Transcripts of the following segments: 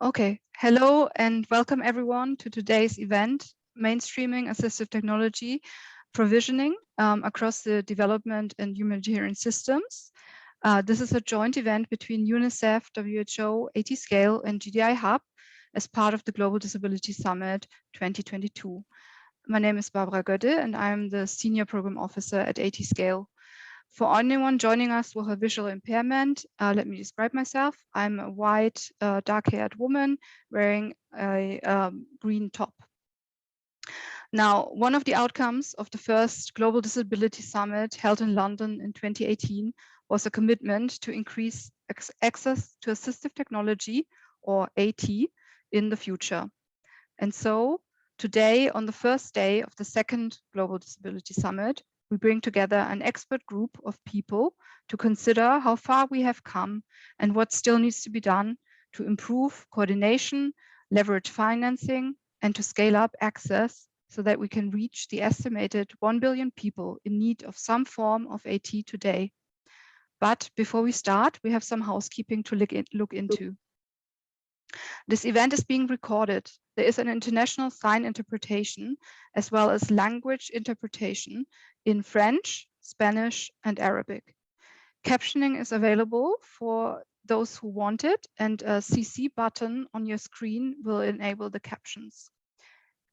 Okay, hello and welcome everyone to today's event, Mainstreaming Assistive Technology Provisioning across the development and humanitarian systems. This is a joint event between Unicef, WHO, AT-Scale and GDI Hub as part of the Global Disability Summit 2022. My name is Barbara Gödde and I'm the Senior Program Officer at AT-Scale. For anyone joining us with a visual impairment, let me describe myself. I'm a white, dark-haired woman wearing a green top. Now, one of the outcomes of the first Global Disability Summit held in London in 2018 was a commitment to increase access to assistive technology, or AT, in the future. And so today, on the first day of the second Global Disability Summit, we bring together an expert group of people to consider how far we have come and what still needs to be done to improve coordination, leverage financing, and to scale up access so that we can reach the estimated 1 billion people in need of some form of AT today. But before we start, we have some housekeeping to look into. This event is being recorded. There is an international sign interpretation as well as language interpretation in French, Spanish, and Arabic. Captioning is available for those who want it, and a CC button on your screen will enable the captions.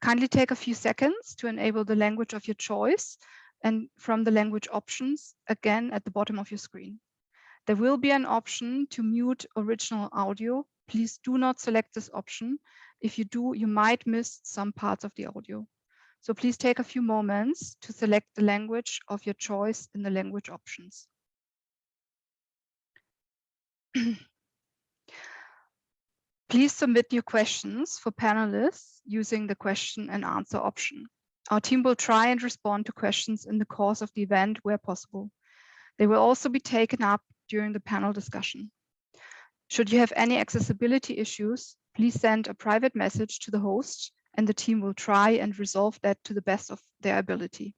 Kindly take a few seconds to enable the language of your choice and from the language options, again at the bottom of your screen. There will be an option to mute original audio. Please do not select this option. If you do, you might miss some parts of the audio. So please take a few moments to select the language of your choice in the language options. Please submit your questions for panelists using the question and answer option. Our team will try and respond to questions in the course of the event where possible. They will also be taken up during the panel discussion. Should you have any accessibility issues, please send a private message to the host and the team will try and resolve that to the best of their ability.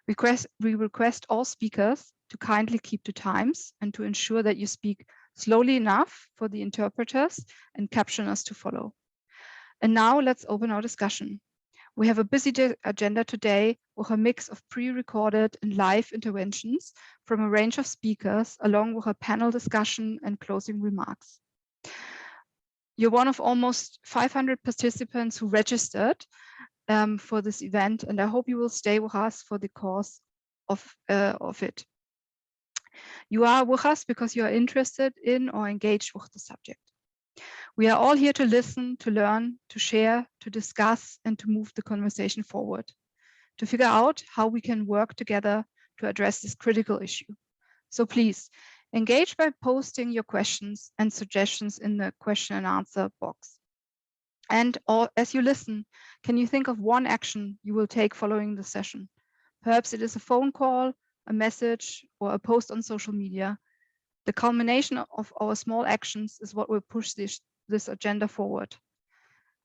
We request all speakers to kindly keep to times and to ensure that you speak slowly enough for the interpreters and captioners to follow. And now let's open our discussion. We have a busy agenda today with a mix of pre-recorded and live interventions from a range of speakers, along with a panel discussion and closing remarks. You're one of almost 500 participants who registered for this event, and I hope you will stay with us for the course of it. You are with us because you are interested in or engaged with the subject. We are all here to listen, to learn, to share, to discuss, and to move the conversation forward, to figure out how we can work together to address this critical issue. So please engage by posting your questions and suggestions in the question and answer box. And as you listen, can you think of one action you will take following the session? Perhaps it is a phone call, a message, or a post on social media. The culmination of our small actions is what will push this agenda forward.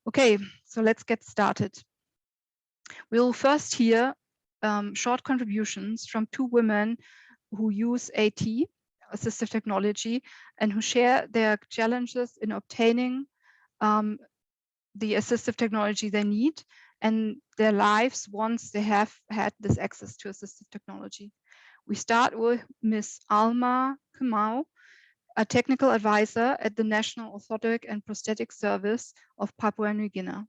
Okay, so let's get started. We'll first hear short contributions from two women who use AT, assistive technology, and who share their challenges in obtaining the assistive technology they need and their lives once they have had this access to assistive technology. We start with Ms. Alma Kamau, a technical advisor at the National Orthotic and Prosthetic Service of Papua New Guinea.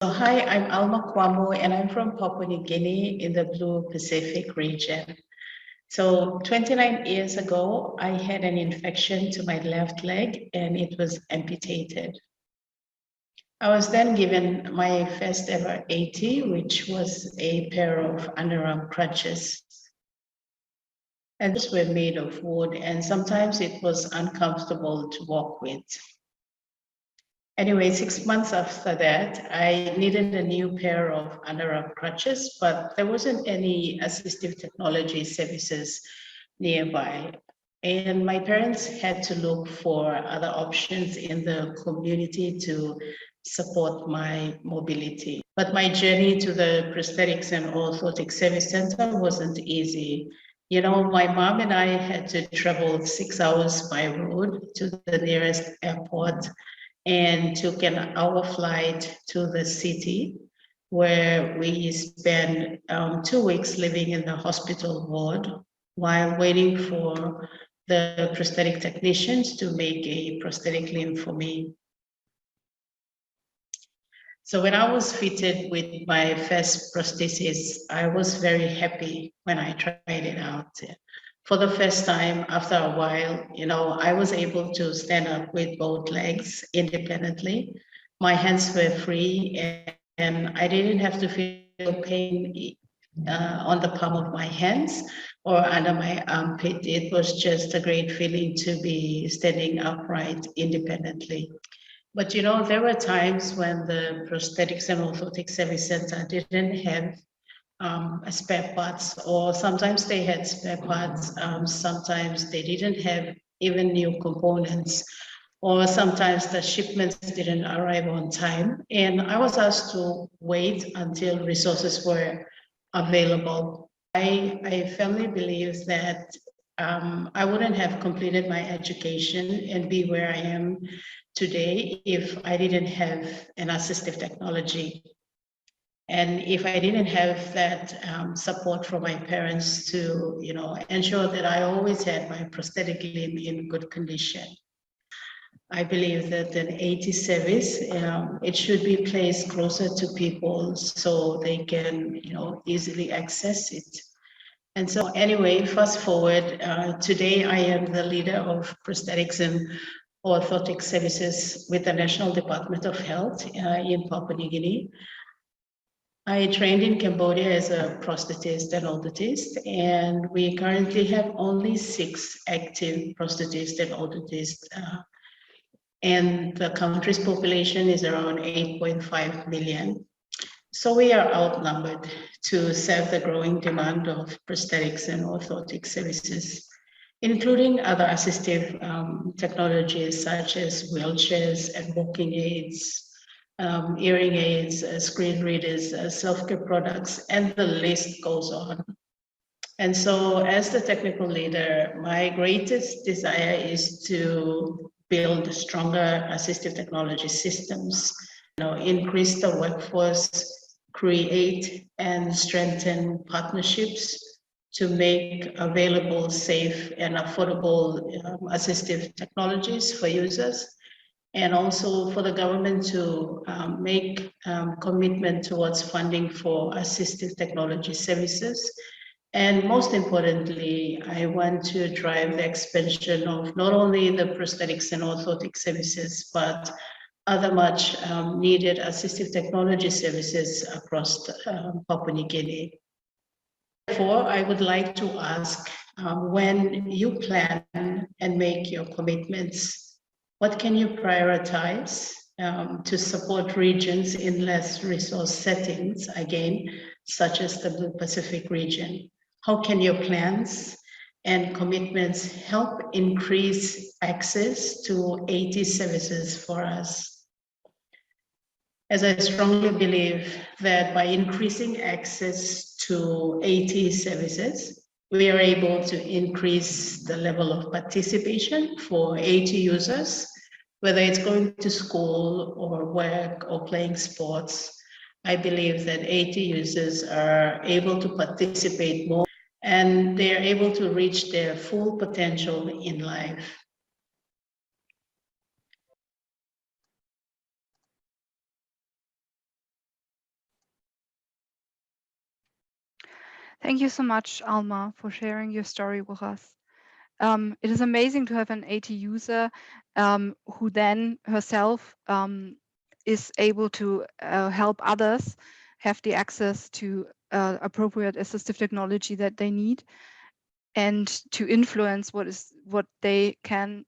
Hi, I'm Alma Kwamu, and I'm from Papua New Guinea in the Blue Pacific region. So 29 years ago, I had an infection to my left leg and it was amputated. I was then given my first ever AT, which was a pair of underarm crutches. And these were made of wood, and sometimes it was uncomfortable to walk with. Anyway, 6 months after that, I needed a new pair of underarm crutches, but there wasn't any assistive technology services nearby. And my parents had to look for other options in the community to support my mobility. But my journey to the Prosthetics and Orthotic Service Center wasn't easy. You know, my mom and I had to travel 6 hours by road to the nearest airport and took an hour flight to the city where we spent 2 weeks living in the hospital ward while waiting for the prosthetic technicians to make a prosthetic limb for me. So when I was fitted with my first prosthesis, I was very happy when I tried it out. For the first time, after a while, you know, I was able to stand up with both legs independently. My hands were free and I didn't have to feel pain on the palm of my hands or under my armpit. It was just a great feeling to be standing upright independently. But you know, there were times when the prosthetics and orthotic service center didn't have spare parts, or sometimes they had spare parts, sometimes they didn't have even new components, or sometimes the shipments didn't arrive on time. And I was asked to wait until resources were available. I firmly believe that I wouldn't have completed my education and be where I am today if I didn't have an assistive technology. And if I didn't have that support from my parents to, you know, ensure that I always had my prosthetic limb in good condition. I believe that an AT service, it should be placed closer to people so they can, you know, easily access it. And so anyway, fast forward, today I am the leader of prosthetics and orthotic services with the National Department of Health in Papua New Guinea. I trained in Cambodia as a prosthetist and orthotist, and we currently have only 6 active prosthetists and orthotists, and the country's population is around 8.5 million. So we are outnumbered to serve the growing demand of prosthetics and orthotic services, including other assistive technologies such as wheelchairs and walking aids, hearing aids, screen readers, self-care products, and the list goes on. And so as the technical leader, my greatest desire is to build stronger assistive technology systems, you know, increase the workforce, create and strengthen partnerships to make available safe and affordable assistive technologies for users, and also for the government to make commitment towards funding for assistive technology services. And most importantly, I want to drive the expansion of not only the prosthetics and orthotic services, but other much needed assistive technology services across Papua New Guinea. Therefore, I would like to ask, when you plan and make your commitments, what can you prioritize to support regions in less resource settings, again, such as the Blue Pacific region? How can your plans and commitments help increase access to AT services for us? As I strongly believe that by increasing access to AT services, we are able to increase the level of participation for AT users, whether it's going to school or work or playing sports. I believe that AT users are able to participate more and they're able to reach their full potential in life. Thank you so much, Alma, for sharing your story with us. It is amazing to have an AT user who then herself is able to help others have the access to appropriate assistive technology that they need, and to influence what they can,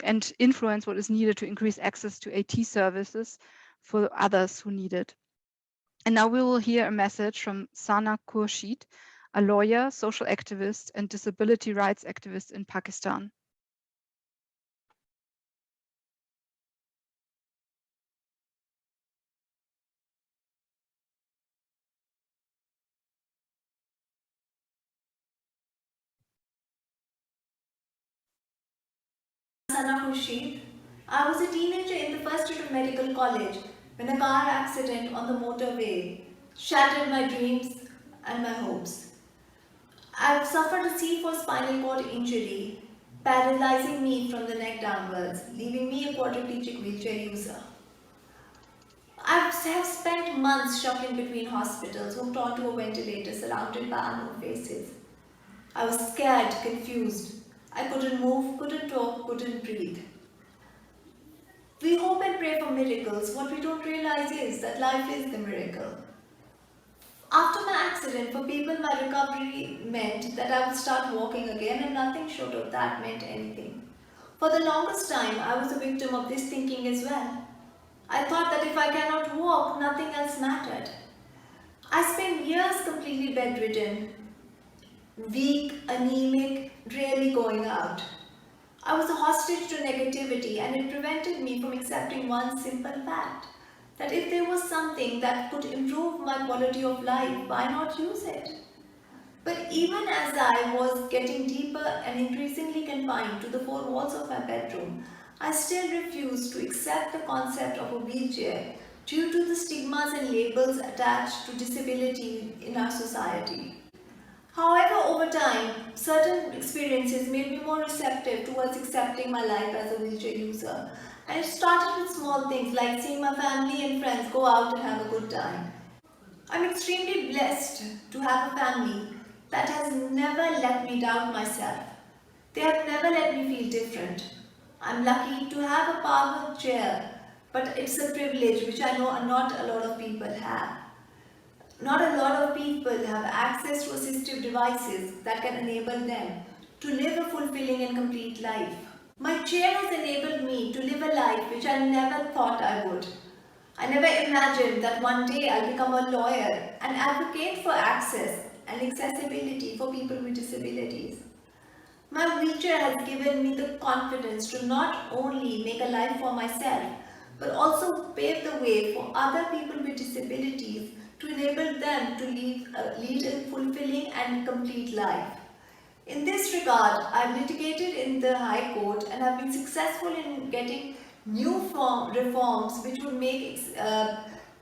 and influence what is needed to increase access to AT services for others who need it. And now we will hear a message from Sana Khurshid, a lawyer, social activist, and disability rights activist in Pakistan. Sana Khurshid. I was a teenager in the first year of medical college when a car accident on the motorway shattered my dreams and my hopes. I've suffered a C4 spinal cord injury, paralyzing me from the neck downwards, leaving me a quadriplegic wheelchair user. I have spent months shuffling between hospitals, hooked onto a ventilator, surrounded by unknown faces. I was scared, confused. I couldn't move, couldn't talk, couldn't breathe. We hope and pray for miracles. What we don't realize is that life is the miracle. After my accident, for people, my recovery meant that I would start walking again, and nothing short of that meant anything. For the longest time, I was a victim of this thinking as well. I thought that if I cannot walk, nothing else mattered. I spent years completely bedridden, weak, anemic, rarely going out. I was a hostage to negativity, and it prevented me from accepting one simple fact, that if there was something that could improve my quality of life, why not use it? But even as I was getting deeper and increasingly confined to the four walls of my bedroom, I still refused to accept the concept of a wheelchair due to the stigmas and labels attached to disability in our society. However, over time, certain experiences made me more receptive towards accepting my life as a wheelchair user. And it started with small things like seeing my family and friends go out and have a good time. I'm extremely blessed to have a family that has never let me doubt myself. They have never let me feel different. I'm lucky to have a power chair, but it's a privilege which I know not a lot of people have. Not a lot of people have access to assistive devices that can enable them to live a fulfilling and complete life. My chair has enabled me to live a life which I never thought I would. I never imagined that one day I'll become a lawyer and advocate for access and accessibility for people with disabilities. My wheelchair has given me the confidence to not only make a life for myself, but also pave the way for other people with disabilities to enable them to lead a fulfilling and complete life. In this regard, I've litigated in the High Court and have been successful in getting new reforms which would make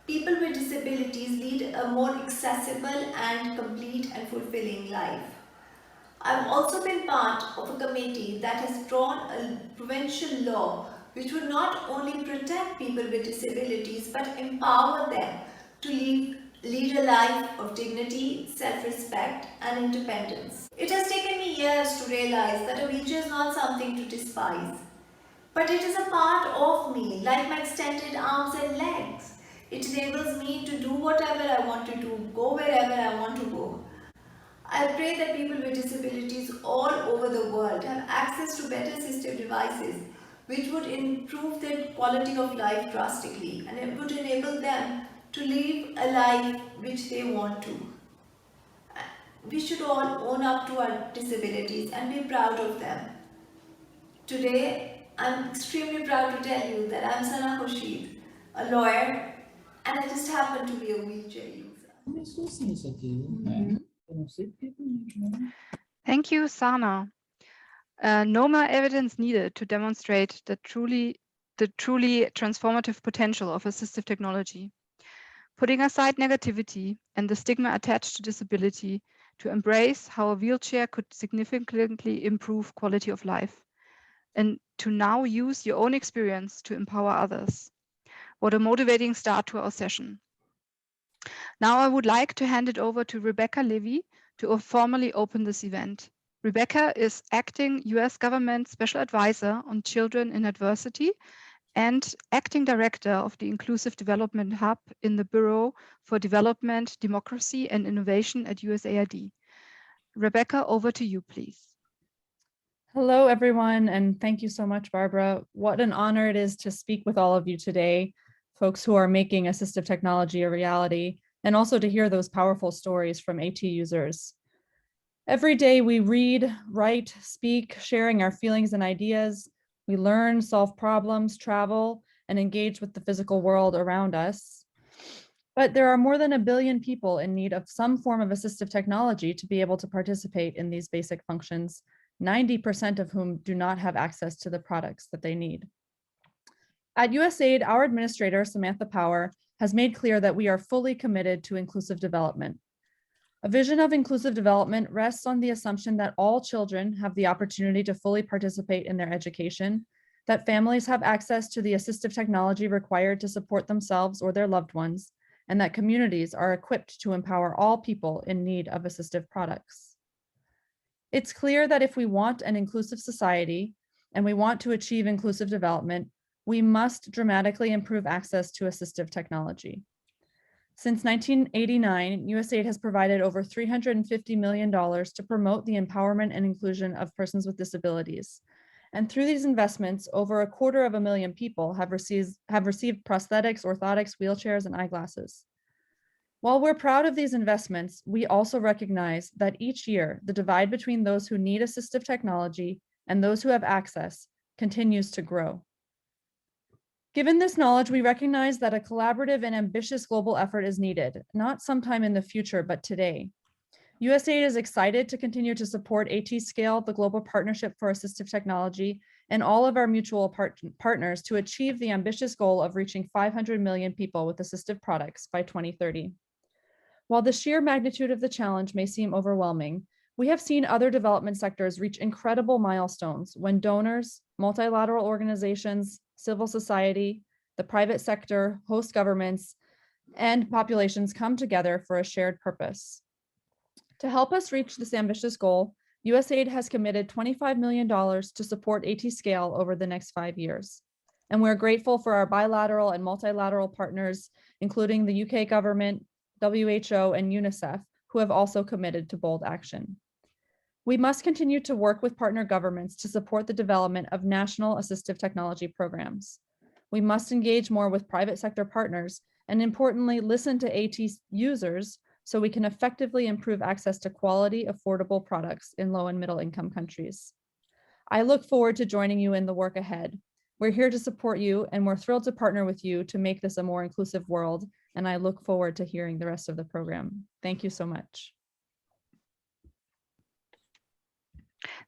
people with disabilities lead a more accessible and complete and fulfilling life. I've also been part of a committee that has drawn a provincial law which would not only protect people with disabilities but empower them to lead a life of dignity, self-respect and independence. It has taken me years to realize that a wheelchair is not something to despise, but it is a part of me, like my extended arms and legs. It enables me to do whatever I want to do, go wherever I want to go. I pray that people with disabilities all over the world have access to better assistive devices which would improve their quality of life drastically, and it would enable them to live a life which they want to. We should all own up to our disabilities and be proud of them. Today, I'm extremely proud to tell you that I'm Sana Khurshid, a lawyer, and I just happen to be a wheelchair user. Thank you, Sana. No more evidence needed to demonstrate the truly transformative potential of assistive technology. Putting aside negativity and the stigma attached to disability, to embrace how a wheelchair could significantly improve quality of life, and to now use your own experience to empower others. What a motivating start to our session. Now I would like to hand it over to Rebecca Levy to formally open this event. Rebecca is acting US government special advisor on children in adversity and acting director of the Inclusive Development Hub in the Bureau for Development, Democracy and Innovation at USAID. Rebecca, over to you, please. Hello, everyone, and thank you so much, Barbara. What an honor it is to speak with all of you today, folks who are making assistive technology a reality, and also to hear those powerful stories from AT users. Every day we read, write, speak, sharing our feelings and ideas. We learn, solve problems, travel, and engage with the physical world around us. But there are more than 1 billion people in need of some form of assistive technology to be able to participate in these basic functions 90% of whom do not have access to the products that they need. At USAID, our administrator, Samantha Power, has made clear that we are fully committed to inclusive development. A vision of inclusive development rests on the assumption that all children have the opportunity to fully participate in their education, that families have access to the assistive technology required to support themselves or their loved ones, and that communities are equipped to empower all people in need of assistive products. It's clear that if we want an inclusive society and we want to achieve inclusive development, we must dramatically improve access to assistive technology. Since 1989, USAID has provided over $350 million to promote the empowerment and inclusion of persons with disabilities. And through these investments, over 250,000 people have received prosthetics, orthotics, wheelchairs, and eyeglasses. While we're proud of these investments, we also recognize that each year, the divide between those who need assistive technology and those who have access continues to grow. Given this knowledge, we recognize that a collaborative and ambitious global effort is needed, not sometime in the future, but today. USAID is excited to continue to support AT-Scale, the Global Partnership for Assistive Technology, and all of our mutual partners to achieve the ambitious goal of reaching 500 million people with assistive products by 2030. While the sheer magnitude of the challenge may seem overwhelming, we have seen other development sectors reach incredible milestones when donors, multilateral organizations, civil society, the private sector, host governments, and populations come together for a shared purpose. To help us reach this ambitious goal, USAID has committed $25 million to support AT-Scale over the next 5 years. And we're grateful for our bilateral and multilateral partners, including the UK government, WHO, and Unicef, who have also committed to bold action. We must continue to work with partner governments to support the development of national assistive technology programs. We must engage more with private sector partners and, importantly, listen to AT users so we can effectively improve access to quality, affordable products in low and middle income countries. I look forward to joining you in the work ahead. We're here to support you, and we're thrilled to partner with you to make this a more inclusive world, and I look forward to hearing the rest of the program. Thank you so much.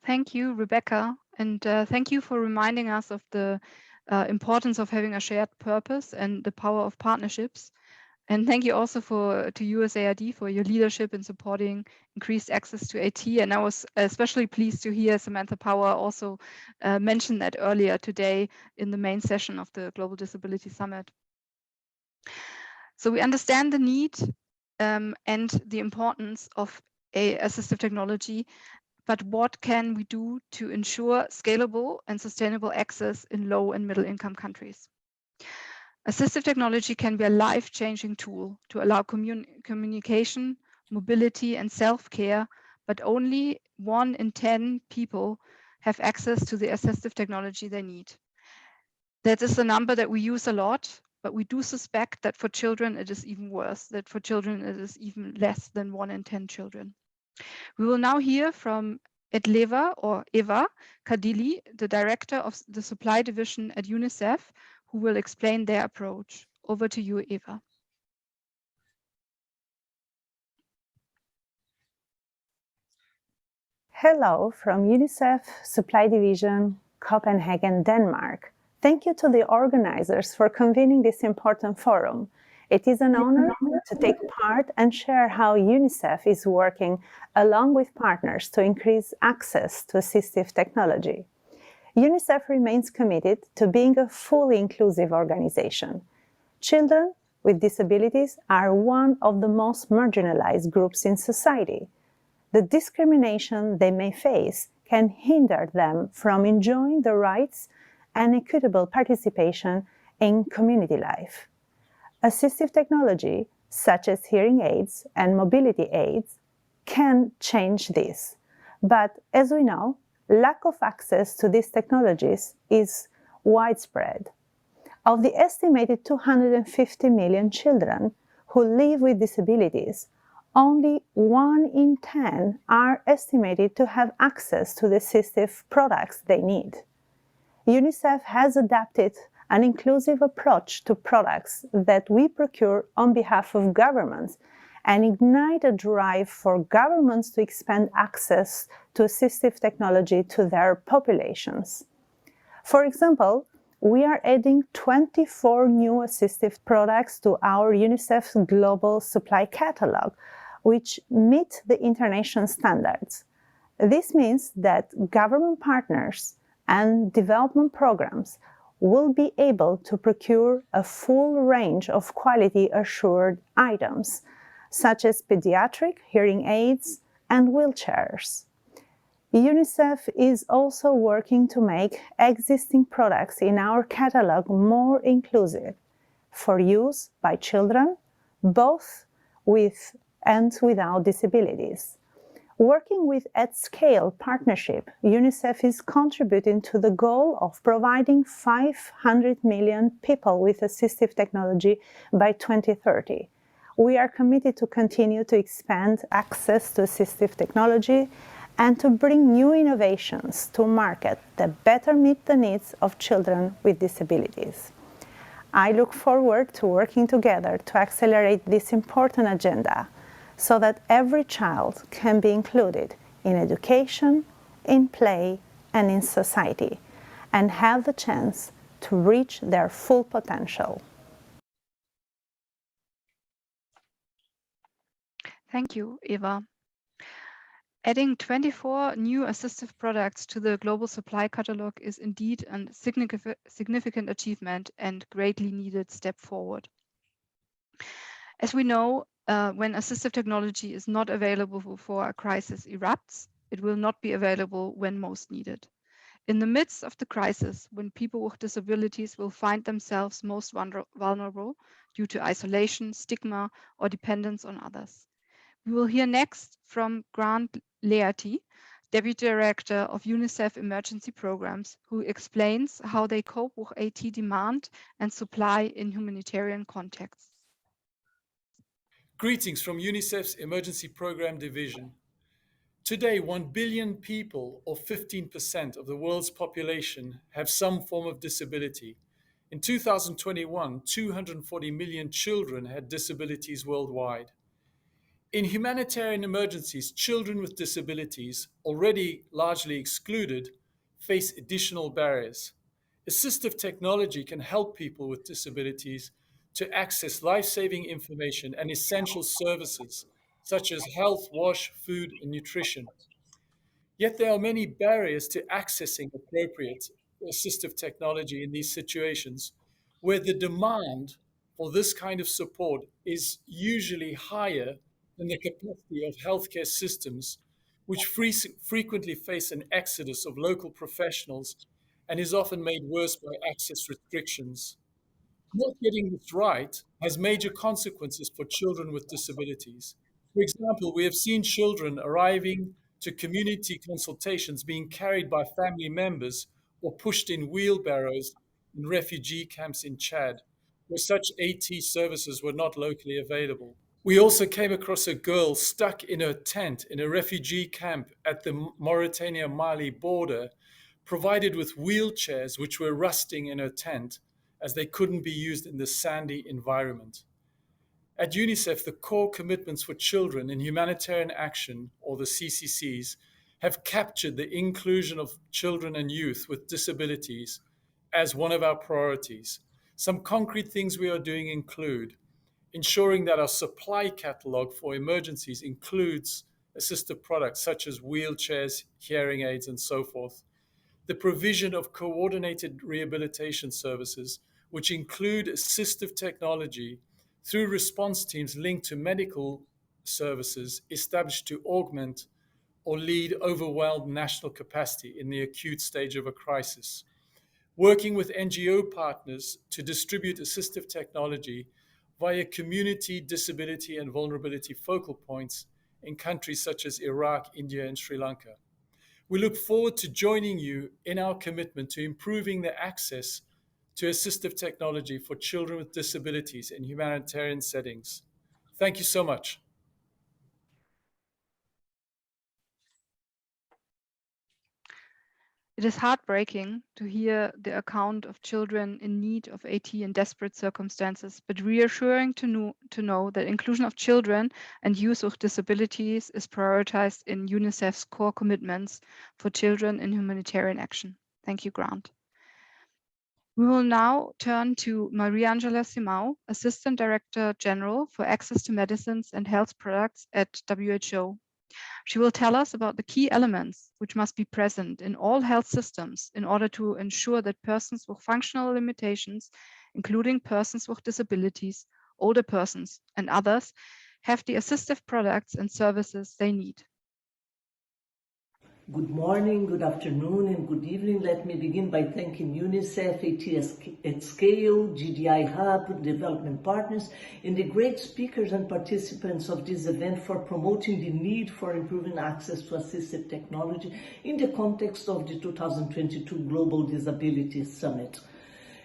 Thank you, Rebecca, and thank you for reminding us of the importance of having a shared purpose and the power of partnerships. And thank you also to USAID for your leadership in supporting increased access to AT. And I was especially pleased to hear Samantha Power also mention that earlier today in the main session of the Global Disability Summit. So we understand the need and the importance of assistive technology, but what can we do to ensure scalable and sustainable access in low and middle income countries? Assistive technology can be a life-changing tool to allow communication, mobility, and self-care, but only 1 in 10 people have access to the assistive technology they need. That is a number that we use a lot, but we do suspect that for children it is even worse, that for children it is even less than 1 in 10 children. We will now hear from Eva Kadili, the director of the supply division at Unicef, who will explain their approach. Over to you, Eva. Hello from UNICEF Supply Division, Copenhagen, Denmark. Thank you to the organizers for convening this important forum. It is an honor to take part and share how UNICEF is working along with partners to increase access to assistive technology. UNICEF remains committed to being a fully inclusive organization. Children with disabilities are one of the most marginalized groups in society. The discrimination they may face can hinder them from enjoying the rights and equitable participation in community life. Assistive technology, such as hearing aids and mobility aids, can change this. But as we know, lack of access to these technologies is widespread. Of the estimated 250 million children who live with disabilities, only 1 in 10 are estimated to have access to the assistive products they need. UNICEF has adapted an inclusive approach to products that we procure on behalf of governments and ignite a drive for governments to expand access to assistive technology to their populations. For example, we are adding 24 new assistive products to our UNICEF's global supply catalog, which meet the international standards. This means that government partners and development programs will be able to procure a full range of quality-assured items, such as pediatric hearing aids and wheelchairs. UNICEF is also working to make existing products in our catalog more inclusive for use by children, both with and without disabilities. Working with at-scale partnership, UNICEF is contributing to the goal of providing 500 million people with assistive technology by 2030. We are committed to continue to expand access to assistive technology and to bring new innovations to market that better meet the needs of children with disabilities. I look forward to working together to accelerate this important agenda so that every child can be included in education, in play, and in society, and have the chance to reach their full potential. Thank you, Eva. Adding 24 new assistive products to the global supply catalog is indeed a significant achievement and greatly needed step forward. As we know, when assistive technology is not available before a crisis erupts, it will not be available when most needed. In the midst of the crisis, when people with disabilities will find themselves most vulnerable due to isolation, stigma, or dependence on others. We will hear next from Grant Laerty, Deputy Director of UNICEF Emergency Programs, who explains how they cope with AT demand and supply in humanitarian contexts. Greetings from UNICEF's Emergency Program Division. Today, 1 billion people, or 15% of the world's population, have some form of disability. In 2021, 240 million children had disabilities worldwide. In humanitarian emergencies, children with disabilities, already largely excluded, face additional barriers. Assistive technology can help people with disabilities to access life-saving information and essential services, such as health, wash, food, and nutrition. Yet there are many barriers to accessing appropriate assistive technology in these situations, where the demand for this kind of support is usually higher than the capacity of healthcare systems, which frequently face an exodus of local professionals and is often made worse by access restrictions. Not getting this right has major consequences for children with disabilities. For example, we have seen children arriving to community consultations being carried by family members or pushed in wheelbarrows in refugee camps in Chad, where such AT services were not locally available. We also came across a girl stuck in her tent in a refugee camp at the Mauritania-Mali border, provided with wheelchairs which were rusting in her tent as they couldn't be used in the sandy environment. At UNICEF, the core commitments for children in humanitarian action, or the CCCs, have captured the inclusion of children and youth with disabilities as one of our priorities. Some concrete things we are doing include ensuring that our supply catalog for emergencies includes assistive products such as wheelchairs, hearing aids, and so forth. The provision of coordinated rehabilitation services, which include assistive technology through response teams linked to medical services established to augment or lead overwhelmed national capacity in the acute stage of a crisis. Working with NGO partners to distribute assistive technology via community, disability, and vulnerability focal points in countries such as Iraq, India, and Sri Lanka. We look forward to joining you in our commitment to improving the access to assistive technology for children with disabilities in humanitarian settings. Thank you so much. It is heartbreaking to hear the account of children in need of AT in desperate circumstances, but reassuring to know that inclusion of children and youth with disabilities is prioritized in UNICEF's core commitments for children in humanitarian action. Thank you, Grant. We will now turn to Maria Angela Simão, Assistant Director General for Access to Medicines and Health Products at WHO. She will tell us about the key elements which must be present in all health systems in order to ensure that persons with functional limitations, including persons with disabilities, older persons, and others, have the assistive products and services they need. Good morning, good afternoon, and good evening. Let me begin by thanking UNICEF, AT at Scale, GDI Hub, development partners, and the great speakers and participants of this event for promoting the need for improving access to assistive technology in the context of the 2022 Global Disability Summit.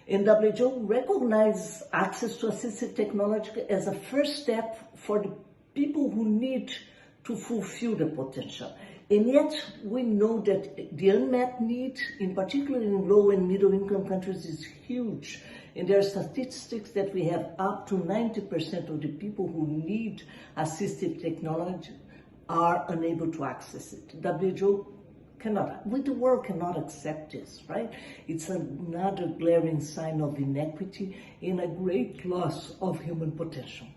And WHO recognizes access to assistive technology as a first step for the people who need to fulfill the potential. And yet, we know that the unmet need, in particular in low and middle income countries, is huge. And there are statistics that we have up to 90% of the people who need assistive technology are unable to access it. WHO cannot, the world cannot accept this, right? It's another glaring sign of inequity and a great loss of human potential.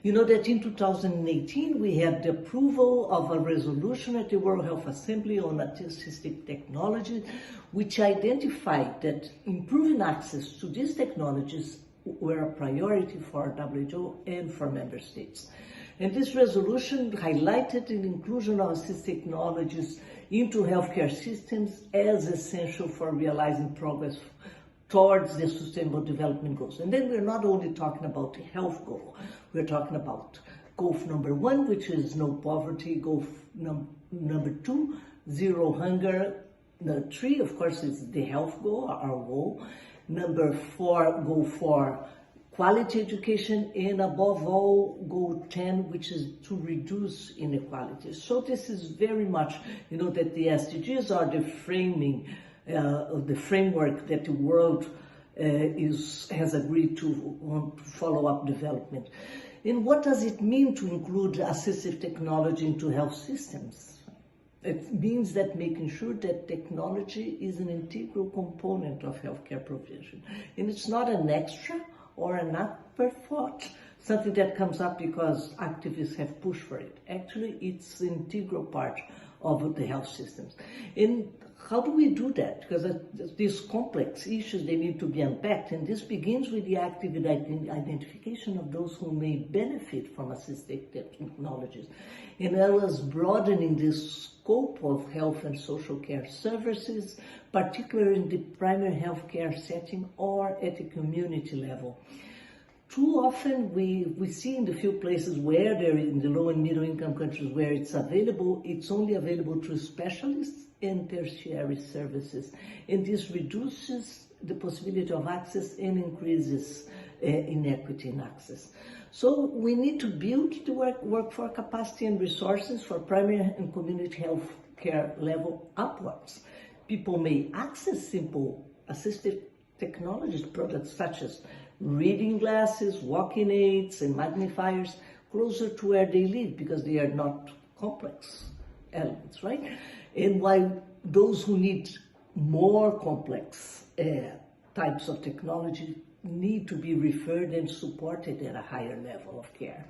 You know that in 2018, we had the approval of a resolution at the World Health Assembly on assistive technology, which identified that improving access to these technologies were a priority for WHO and for member states. And this resolution highlighted the inclusion of assistive technologies into healthcare systems as essential for realizing progress towards the Sustainable Development Goals. And then we're not only talking about the health goal, we're talking about goal number 1, which is no poverty, goal number 2, zero hunger, the 3, of course, is the health goal, our goal, number 4, goal 4, quality education, and above all, goal 10, which is to reduce inequalities. So this is very much, you know, that the SDGs are the framing of the framework that the world has agreed to on follow-up development. And what does it mean to include assistive technology into health systems? It means that making sure that technology is an integral component of healthcare provision. And it's not an extra or an afterthought, something that comes up because activists have pushed for it. Actually, it's an integral part of the health systems. And how do we do that? Because these complex issues, they need to be unpacked, and this begins with the active identification of those who may benefit from assistive technologies, and well as broadening the scope of health and social care services, particularly in the primary health care setting or at the community level. Too often we see in the few places where they're in the low and middle income countries where it's available, it's only available through specialists and tertiary services. And this reduces the possibility of access and increases inequity in access. So we need to build the workforce capacity and resources for primary and community health care level upwards. People may access simple assistive technologies, products such as reading glasses, walking aids, and magnifiers closer to where they live because they are not complex elements, right? And while those who need more complex types of technology need to be referred and supported at a higher level of care.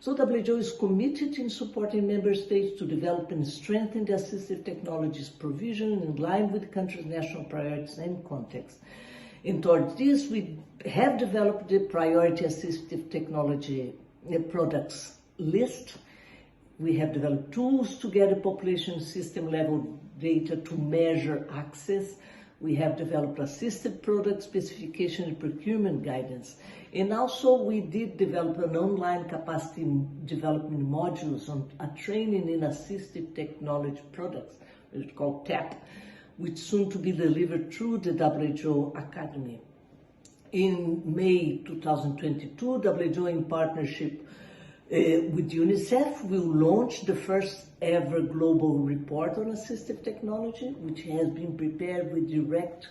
So WHO is committed in supporting member states to develop and strengthen the assistive technologies provision in line with the country's national priorities and context. And towards this, we have developed the priority assistive technology products list. We have developed tools to gather population system level data to measure access. We have developed assisted product specification and procurement guidance. And also we did develop an online capacity development modules on a training in assistive technology products, which is called TAP, which soon to be delivered through the WHO Academy. In May 2022, WHO in partnership With UNICEF, we'll launch the first ever global report on assistive technology, which has been prepared with direct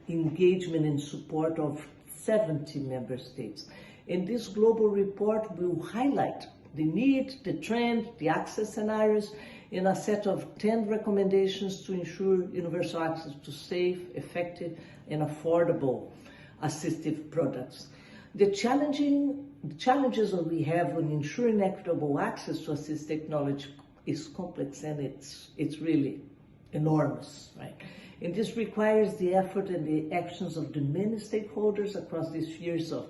engagement and support of 70 member states. And this global report will highlight the need, the trend, the access scenarios, in a set of 10 recommendations to ensure universal access to safe, effective, and affordable assistive products. The challenges that we have in ensuring equitable access to assistive technology is complex, and it's really enormous, right? And this requires the effort and the actions of the many stakeholders across the spheres of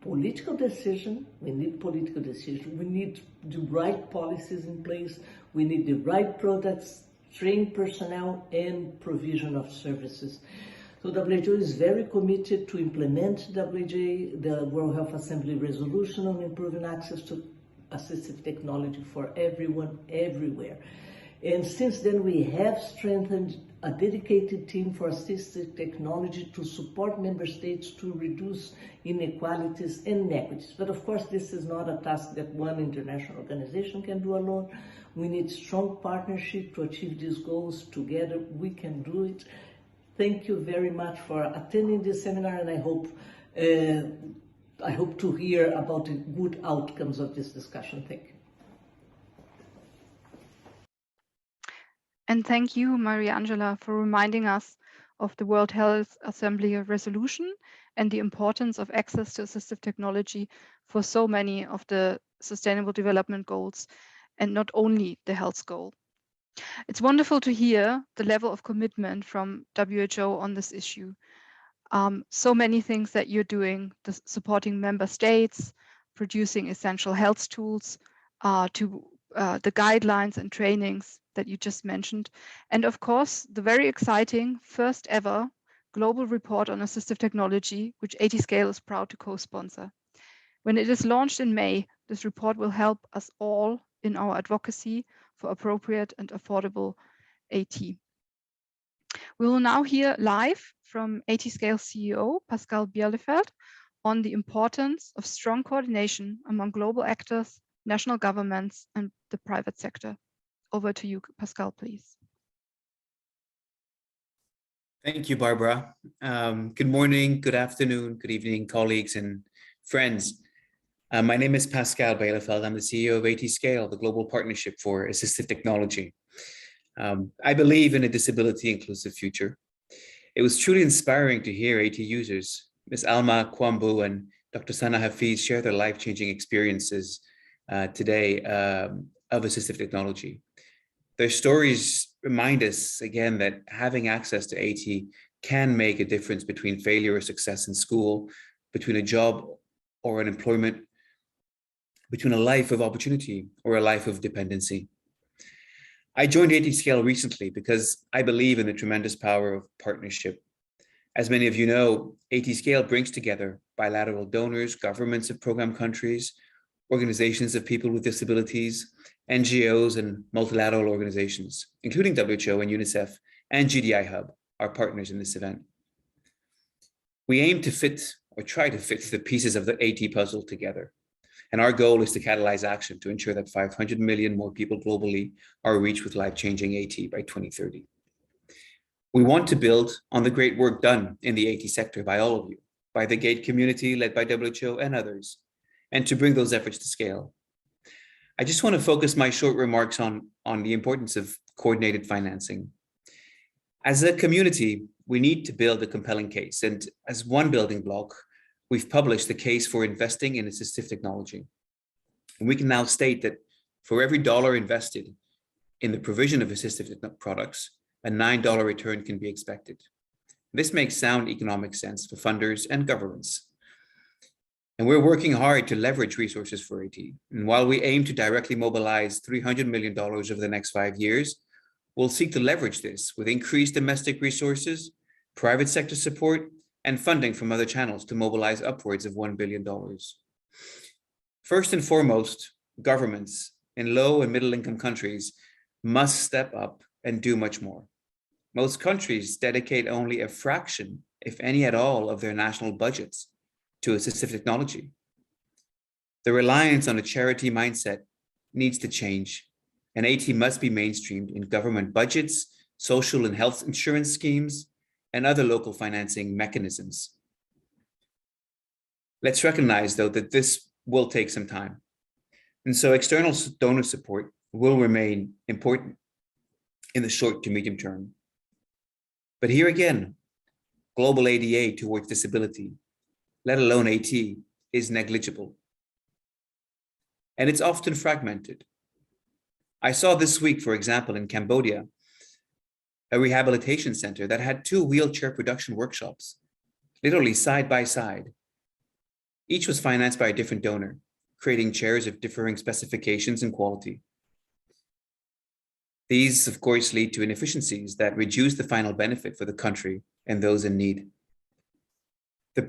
political decision. We need political decision. We need the right policies in place. We need the right products, trained personnel, and provision of services. So WHO is very committed to implement WHA, the World Health Assembly resolution on improving access to assistive technology for everyone, everywhere. And since then, we have strengthened a dedicated team for assistive technology to support member states to reduce inequalities and inequities. But of course, this is not a task that one international organization can do alone. We need strong partnership to achieve these goals. Together, we can do it. Thank you very much for attending this seminar, and I hope to hear about the good outcomes of this discussion. Thank you. And thank you, Maria Angela, for reminding us of the World Health Assembly resolution and the importance of access to assistive technology for so many of the Sustainable Development Goals, and not only the health goal. It's wonderful to hear the level of commitment from WHO on this issue. So many things that you're doing, supporting member states, producing essential health tools, to the guidelines and trainings that you just mentioned. And of course, the very exciting first ever global report on assistive technology, which ATScale is proud to co-sponsor. When it is launched in May, this report will help us all in our advocacy for appropriate and affordable AT. We will now hear live from ATScale CEO Pascal Bielefeld on the importance of strong coordination among global actors, national governments, and the private sector. Over to you, Pascal, please. Thank you, Barbara. Good morning, good afternoon, good evening, colleagues and friends. My name is Pascal Bielefeld. I'm the CEO of ATScale, the Global Partnership for Assistive Technology. I believe in a disability-inclusive future. It was truly inspiring to hear AT users, Ms. Alma Kwambu and Dr. Sana Hafiz, share their life-changing experiences today of assistive technology. Their stories remind us again that having access to AT can make a difference between failure or success in school, between a job or an employment, between a life of opportunity or a life of dependency. I joined ATScale recently because I believe in the tremendous power of partnership. As many of you know, ATScale brings together bilateral donors, governments of program countries, organizations of people with disabilities, NGOs, and multilateral organizations, including WHO and Unicef and GDI Hub, our partners in this event. We aim to fit or try to fit the pieces of the AT puzzle together. And our goal is to catalyze action to ensure that 500 million more people globally are reached with life-changing AT by 2030. We want to build on the great work done in the AT sector by all of you, by the GATE community led by WHO and others, and to bring those efforts to scale. I just want to focus my short remarks on the importance of coordinated financing. As a community, we need to build a compelling case, and as one building block, we've published the case for investing in assistive technology. And we can now state that for every dollar invested in the provision of assistive products, a $9 return can be expected. This makes sound economic sense for funders and governments. And we're working hard to leverage resources for AT. And while we aim to directly mobilize $300 million over the next 5 years, we'll seek to leverage this with increased domestic resources, private sector support, and funding from other channels to mobilize upwards of $1 billion. First and foremost, governments in low and middle income countries must step up and do much more. Most countries dedicate only a fraction, if any at all, of their national budgets to assistive technology. The reliance on a charity mindset needs to change, and AT must be mainstreamed in government budgets, social and health insurance schemes, and other local financing mechanisms. Let's recognize, though, that this will take some time. And so external donor support will remain important in the short to medium term. But here again, global ADA towards disability, let alone AT, is negligible. And it's often fragmented. I saw this week, for example, in Cambodia, a rehabilitation center that had 2 wheelchair production workshops, literally side by side. Each was financed by a different donor, creating chairs of differing specifications and quality. These, of course, lead to inefficiencies that reduce the final benefit for the country and those in need. The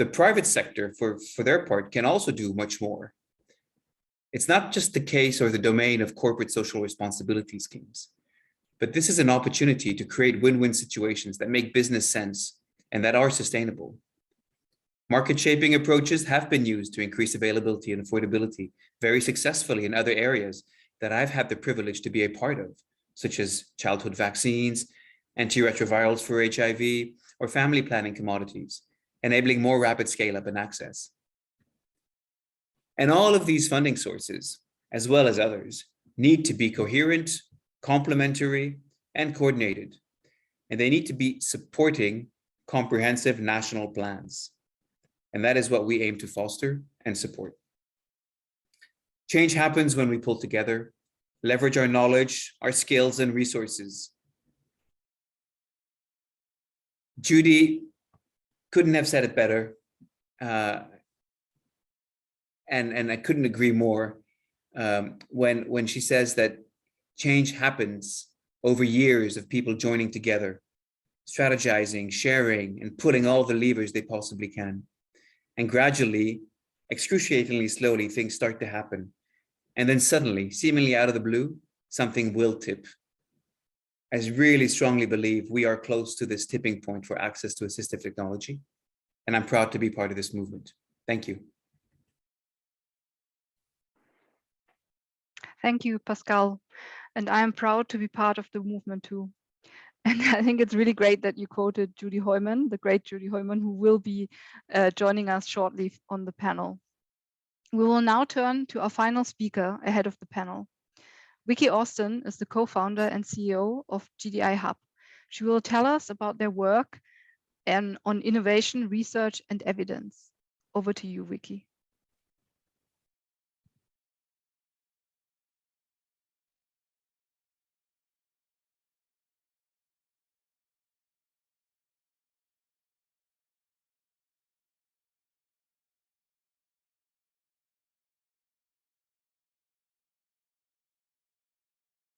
private sector, for their part, can also do much more. It's not just the case or the domain of corporate social responsibility schemes, but this is an opportunity to create win-win situations that make business sense and that are sustainable. Market shaping approaches have been used to increase availability and affordability very successfully in other areas that I've had the privilege to be a part of, such as childhood vaccines, antiretrovirals for HIV, or family planning commodities, enabling more rapid scale-up and access. And all of these funding sources, as well as others, need to be coherent, complementary, and coordinated. And they need to be supporting comprehensive national plans. And that is what we aim to foster and support. Change happens when we pull together, leverage our knowledge, our skills, and resources. Judy couldn't have said it better. And I couldn't agree more when she says that change happens over years of people joining together, strategizing, sharing, and putting all the levers they possibly can. And gradually, excruciatingly slowly, things start to happen. And then suddenly, seemingly out of the blue, something will tip. I really strongly believe we are close to this tipping point for access to assistive technology. And I'm proud to be part of this movement. Thank you. Thank you, Pascal. And I am proud to be part of the movement too. And I think it's really great that you quoted Judy Heumann, the great Judy Heumann, who will be joining us shortly on the panel. We will now turn to our final speaker ahead of the panel. Vicky Austin is the co-founder and CEO of GDI Hub. She will tell us about their work on innovation, research, and evidence. Over to you, Vicky.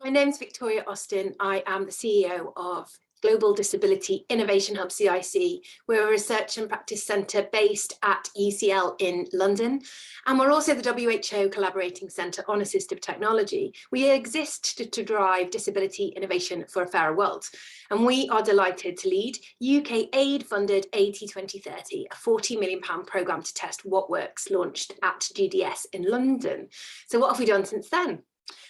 My name's Victoria Austin. I am the CEO of Global Disability Innovation Hub CIC. We're a research and practice centre based at UCL in London. And we're also the WHO Collaborating Centre on Assistive Technology. We exist to drive disability innovation for a fairer world. And we are delighted to lead UK aid-funded AT 2030, a £40 million programme to test what works, launched at GDS in London. So what have we done since then?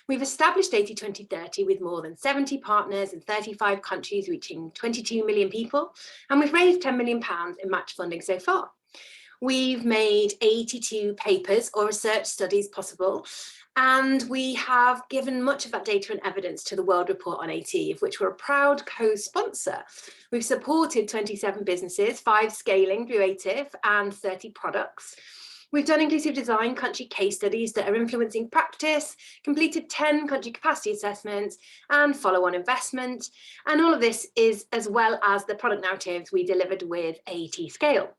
We've established AT 2030 with more than 70 partners in 35 countries, reaching 22 million people, and we've raised £10 million in match funding so far. We've made 82 papers or research studies possible, and we have given much of that data and evidence to the World Report on AT, of which we're a proud co-sponsor. We've supported 27 businesses, 5 scaling through ATIV, and 30 products. We've done inclusive design country case studies that are influencing practice, completed 10 country capacity assessments, and follow-on investment. And all of this is as well as the product narratives we delivered with AT Scale.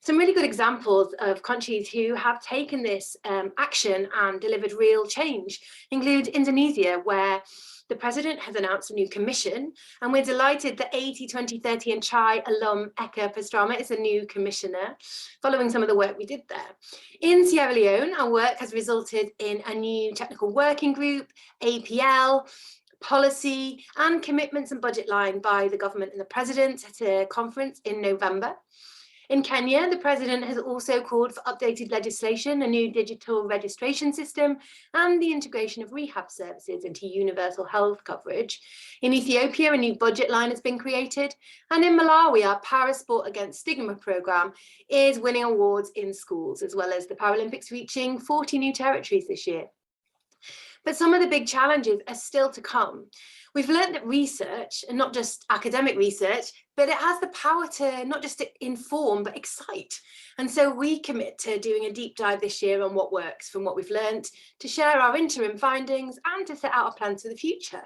Some really good examples of countries who have taken this action and delivered real change include Indonesia, where the president has announced a new commission, and we're delighted that AT 2030 and Chai alum Eka Pastrama is a new commissioner, following some of the work we did there. In Sierra Leone, our work has resulted in a new technical working group, APL, policy, and commitments and budget line by the government and the president at a conference in November. In Kenya, the president has also called for updated legislation, a new digital registration system, and the integration of rehab services into universal health coverage. In Ethiopia, a new budget line has been created. And in Malawi, our Parasport Against Stigma program is winning awards in schools, as well as the Paralympics reaching 40 new territories this year. But some of the big challenges are still to come. We've learned that research, and not just academic research, but it has the power to not just inform, but excite. And so we commit to doing a deep dive this year on what works from what we've learned, to share our interim findings and to set out our plans for the future.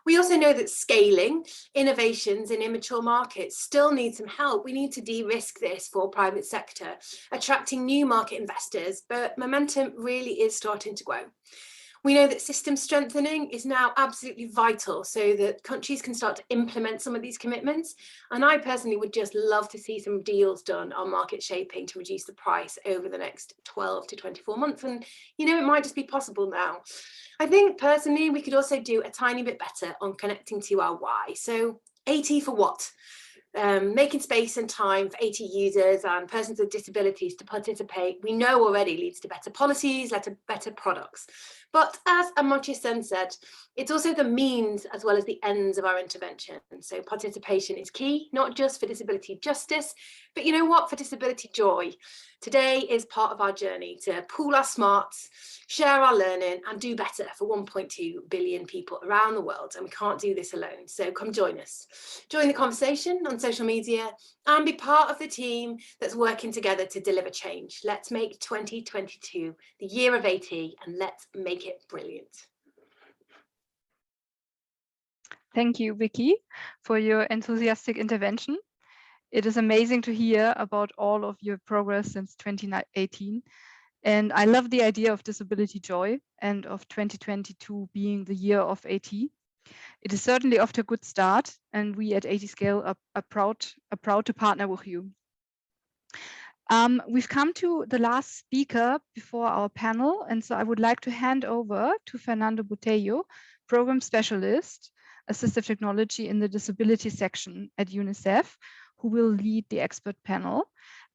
We also know that scaling innovations in immature markets still need some help. We need to de-risk this for private sector, attracting new market investors, but momentum really is starting to grow. We know that system strengthening is now absolutely vital so that countries can start to implement some of these commitments. And I personally would just love to see some deals done on market shaping to reduce the price over the next 12 to 24 months. And, you know, it might just be possible now. I think personally, we could also do a tiny bit better on connecting to our why. So AT for what? Making space and time for AT users and persons with disabilities to participate, we know already leads to better policies, better products. But as Amartya Sen said, it's also the means as well as the ends of our intervention. So participation is key, not just for disability justice, but you know what, for disability joy. Today is part of our journey to pool our smarts, share our learning and do better for 1.2 billion people around the world. And we can't do this alone. So come join us. Join the conversation on social media and be part of the team that's working together to deliver change. Let's make 2022 the year of AT and let's make it brilliant. Thank you, Vicky, for your enthusiastic intervention. It is amazing to hear about all of your progress since 2018. And I love the idea of disability joy and of 2022 being the year of AT. It is certainly off to a good start, and we at AT Scale are proud to partner with you. We've come to the last speaker before our panel, and so I would like to hand over to Fernando Botello, Program Specialist, Assistive Technology in the Disability section at Unicef, who will lead the expert panel.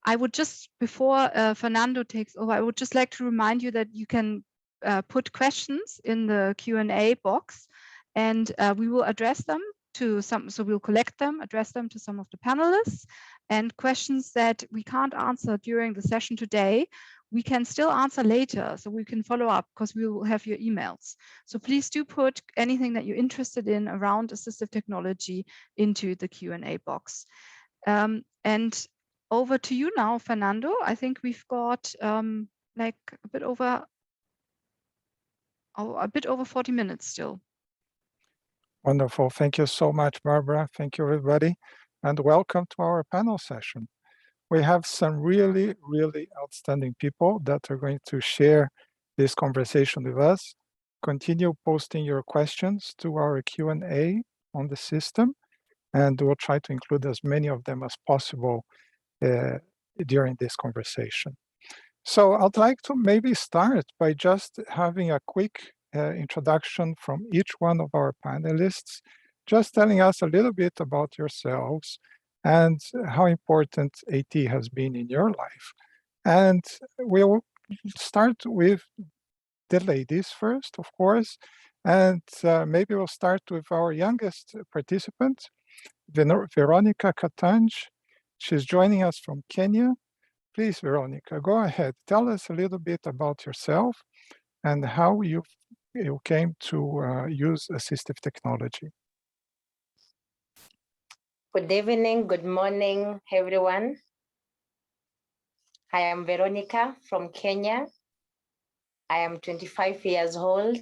I would just, before Fernando takes over, I would just like to remind you that you can put questions in the Q&A box, and we will address them to some, so we'll collect them, address them to some of the panelists, and questions that we can't answer during the session today, we can still answer later, so we can follow up because we will have your emails. So please do put anything that you're interested in around assistive technology into the Q&A box. And over to you now, Fernando. I think we've got like a bit over 40 minutes still. Wonderful. Thank you so much, Barbara. Thank you, everybody. And welcome to our panel session. We have some really, really outstanding people that are going to share this conversation with us. Continue posting your questions to our Q&A on the system, and we'll try to include as many of them as possible during this conversation. So I'd like to maybe start by just having a quick introduction from each one of our panelists, just telling us a little bit about yourselves and how important AT has been in your life. And we'll start with the ladies first, of course, and maybe we'll start with our youngest participant, Veronica Katanj. She's joining us from Kenya. Please, Veronica, go ahead. Tell us a little bit about yourself and how you came to use assistive technology. Good evening, good morning, everyone. I am Veronica from Kenya. I am 25 years old.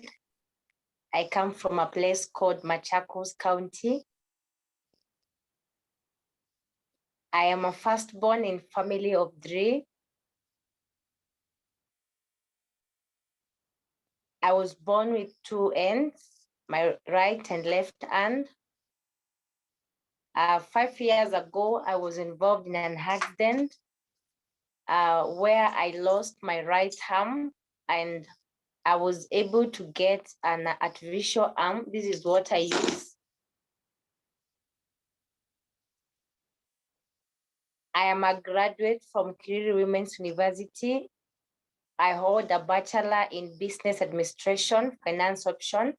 I come from a place called Machakos County. I am a firstborn in family of 3. I was born with 2 ends, my right and left hand. 5 years ago, I was involved in an accident where I lost my right arm and I was able to get an artificial arm. This is what I use. I am a graduate from Kiriri Women's University. I hold a bachelor in business administration, finance option,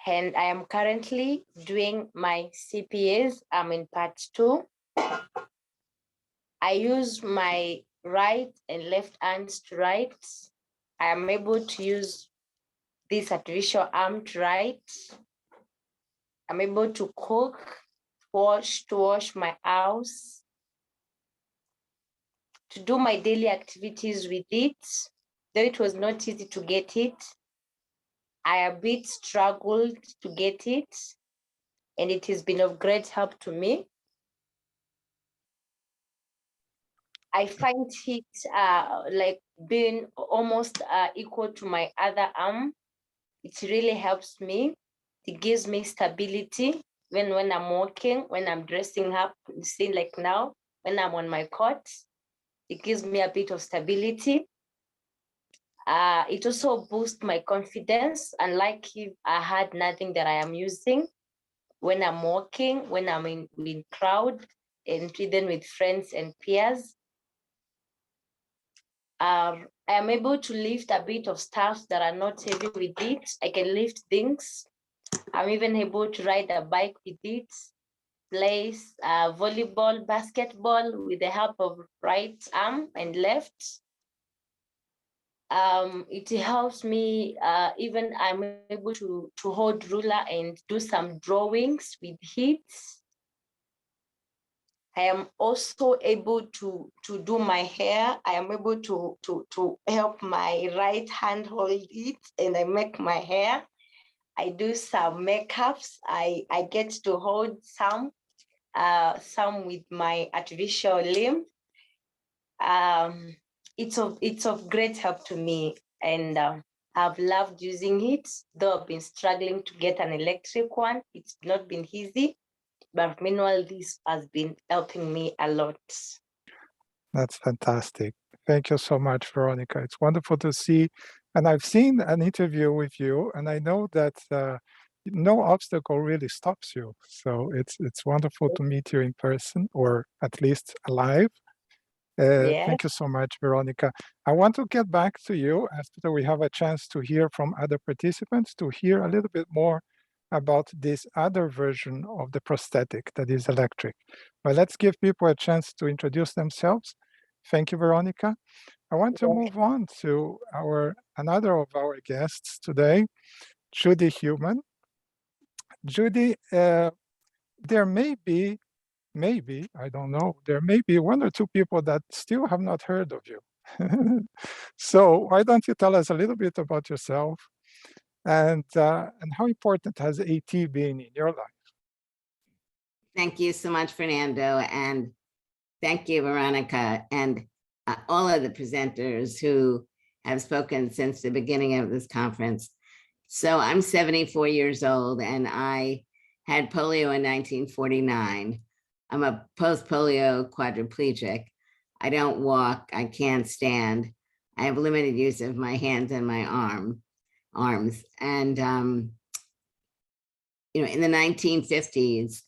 and I am currently doing my CPAs. I'm in part 2. I use my right and left hands to write. I am able to use this artificial arm to write. I'm able to cook, to wash my house, to do my daily activities with it. Though it was not easy to get it, I a bit struggled to get it, and it has been of great help to me. I find it like being almost equal to my other arm. It really helps me. It gives me stability when I'm walking, when I'm dressing up, see like now, when I'm on my cot, it gives me a bit of stability. It also boosts my confidence, unlike if I had nothing that I am using when I'm walking, when I'm in crowd, and even with friends and peers. I am able to lift a bit of stuff that are not heavy with it. I can lift things. I'm even able to ride a bike with it, play volleyball, basketball with the help of right arm and left. It helps me, even I'm able to hold ruler and do some drawings with it. I am also able to do my hair. I am able to help my right hand hold it, and I make my hair. I do some makeups. I get to hold some with my artificial limb. It's of great help to me, and I've loved using it, though I've been struggling to get an electric one. It's not been easy, but meanwhile, this has been helping me a lot. That's fantastic. Thank you so much, Veronica. It's wonderful to see. And I've seen an interview with you, and I know that no obstacle really stops you. So it's wonderful to meet you in person, or at least live. Yeah. Thank you so much, Veronica. I want to get back to you after we have a chance to hear from other participants, to hear a little bit more about this other version of the prosthetic that is electric. But let's give people a chance to introduce themselves. Thank you, Veronica. I want to move on to another of our guests today, Judy Human. Judy, there may be, I don't know, there may be 1 or 2 people that still have not heard of you. So why don't you tell us a little bit about yourself, and how important has AT been in your life? Thank you so much, Fernando, and thank you, Veronica, and all of the presenters who have spoken since the beginning of this conference. So I'm 74 years old, and I had polio in 1949. I'm a post-polio quadriplegic. I don't walk, I can't stand. I have limited use of my hands and my arms. And, in the 1950s,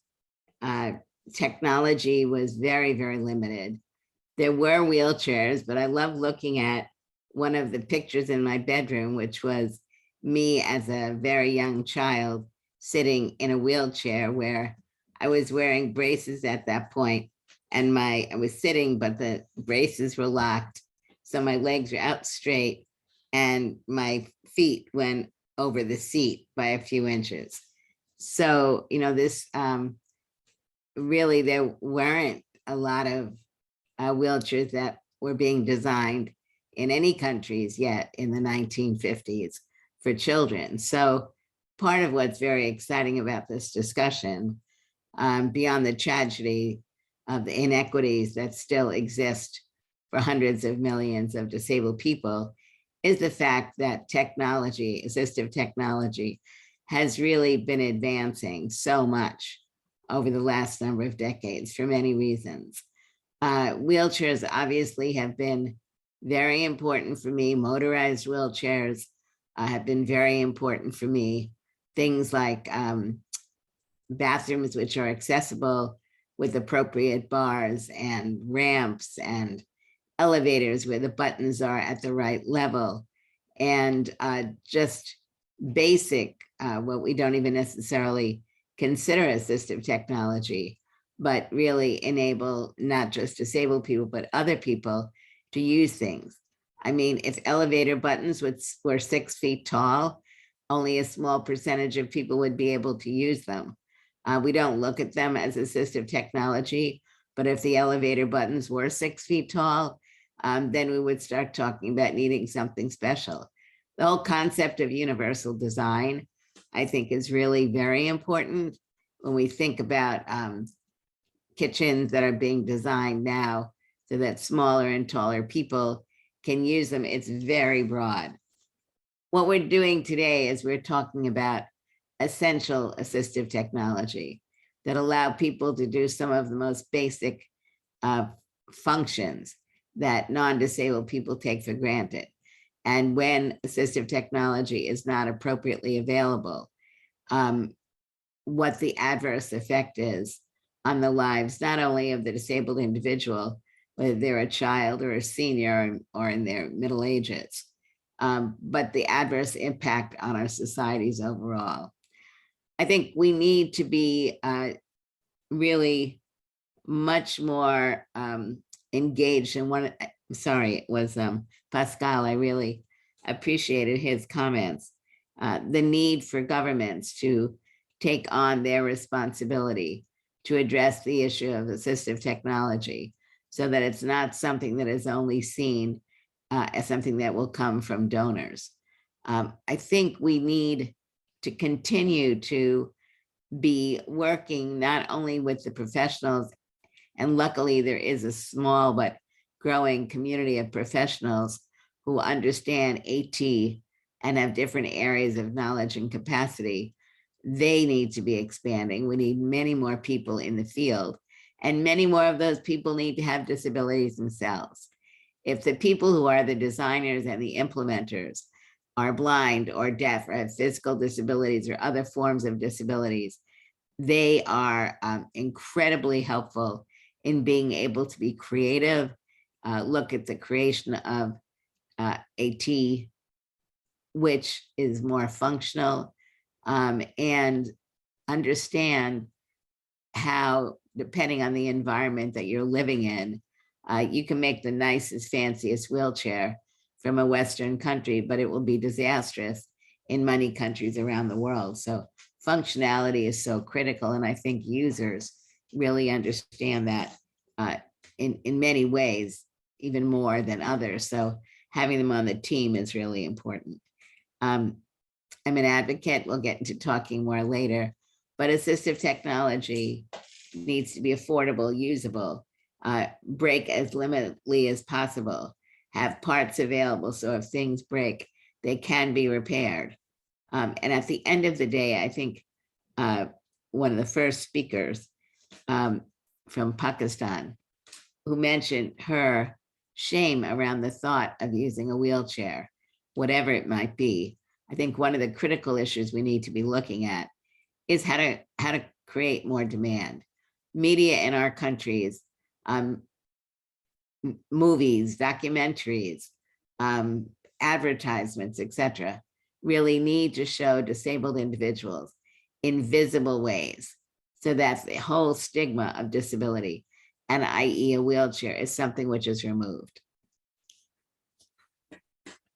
technology was very, very limited. There were wheelchairs, but I love looking at one of the pictures in my bedroom, which was me as a very young child sitting in a wheelchair, where I was wearing braces at that point, and I was sitting, but the braces were locked. So my legs were out straight and my feet went over the seat by a few inches. So, this really, there weren't a lot of wheelchairs that were being designed in any countries yet in the 1950s for children. So part of what's very exciting about this discussion, beyond the tragedy of the inequities that still exist for hundreds of millions of disabled people, is the fact that technology, assistive technology, has really been advancing so much over the last number of decades for many reasons. Wheelchairs obviously have been very important for me. Motorized wheelchairs have been very important for me. Things like bathrooms which are accessible with appropriate bars and ramps and elevators where the buttons are at the right level, and just basic, what we don't even necessarily consider assistive technology, but really enable not just disabled people, but other people to use things. I mean, if elevator buttons were 6 feet tall, only a small percentage of people would be able to use them. We don't look at them as assistive technology, but if the elevator buttons were 6 feet tall, then we would start talking about needing something special. The whole concept of universal design, I think, is really very important when we think about kitchens that are being designed now so that smaller and taller people can use them. It's very broad. What we're doing today is we're talking about essential assistive technology that allow people to do some of the most basic functions that non-disabled people take for granted. And when assistive technology is not appropriately available, what the adverse effect is on the lives, not only of the disabled individual, whether they're a child or a senior or in their middle ages, but the adverse impact on our societies overall. I think we need to be really much more engaged in one. Sorry, it was Pascal. I really appreciated his comments. The need for governments to take on their responsibility to address the issue of assistive technology so that it's not something that is only seen as something that will come from donors. I think we need to continue to be working not only with the professionals, and luckily there is a small but growing community of professionals who understand AT and have different areas of knowledge and capacity. They need to be expanding. We need many more people in the field, and many more of those people need to have disabilities themselves. If the people who are the designers and the implementers are blind or deaf or have physical disabilities or other forms of disabilities, they are incredibly helpful in being able to be creative, look at the creation of AT, which is more functional, and understand how, depending on the environment that you're living in, you can make the nicest, fanciest wheelchair from a Western country, but it will be disastrous in many countries around the world. So functionality is so critical, and I think users really understand that in many ways, even more than others. So having them on the team is really important. I'm an advocate. We'll get into talking more later, but assistive technology needs to be affordable, usable, break as limitedly as possible, have parts available so if things break, they can be repaired. And at the end of the day, I think one of the first speakers from Pakistan who mentioned her shame around the thought of using a wheelchair, whatever it might be. I think one of the critical issues we need to be looking at is how to create more demand. Media in our countries, movies, documentaries, advertisements, etc., really need to show disabled individuals in visible ways so that the whole stigma of disability, and i.e. a wheelchair, is something which is removed.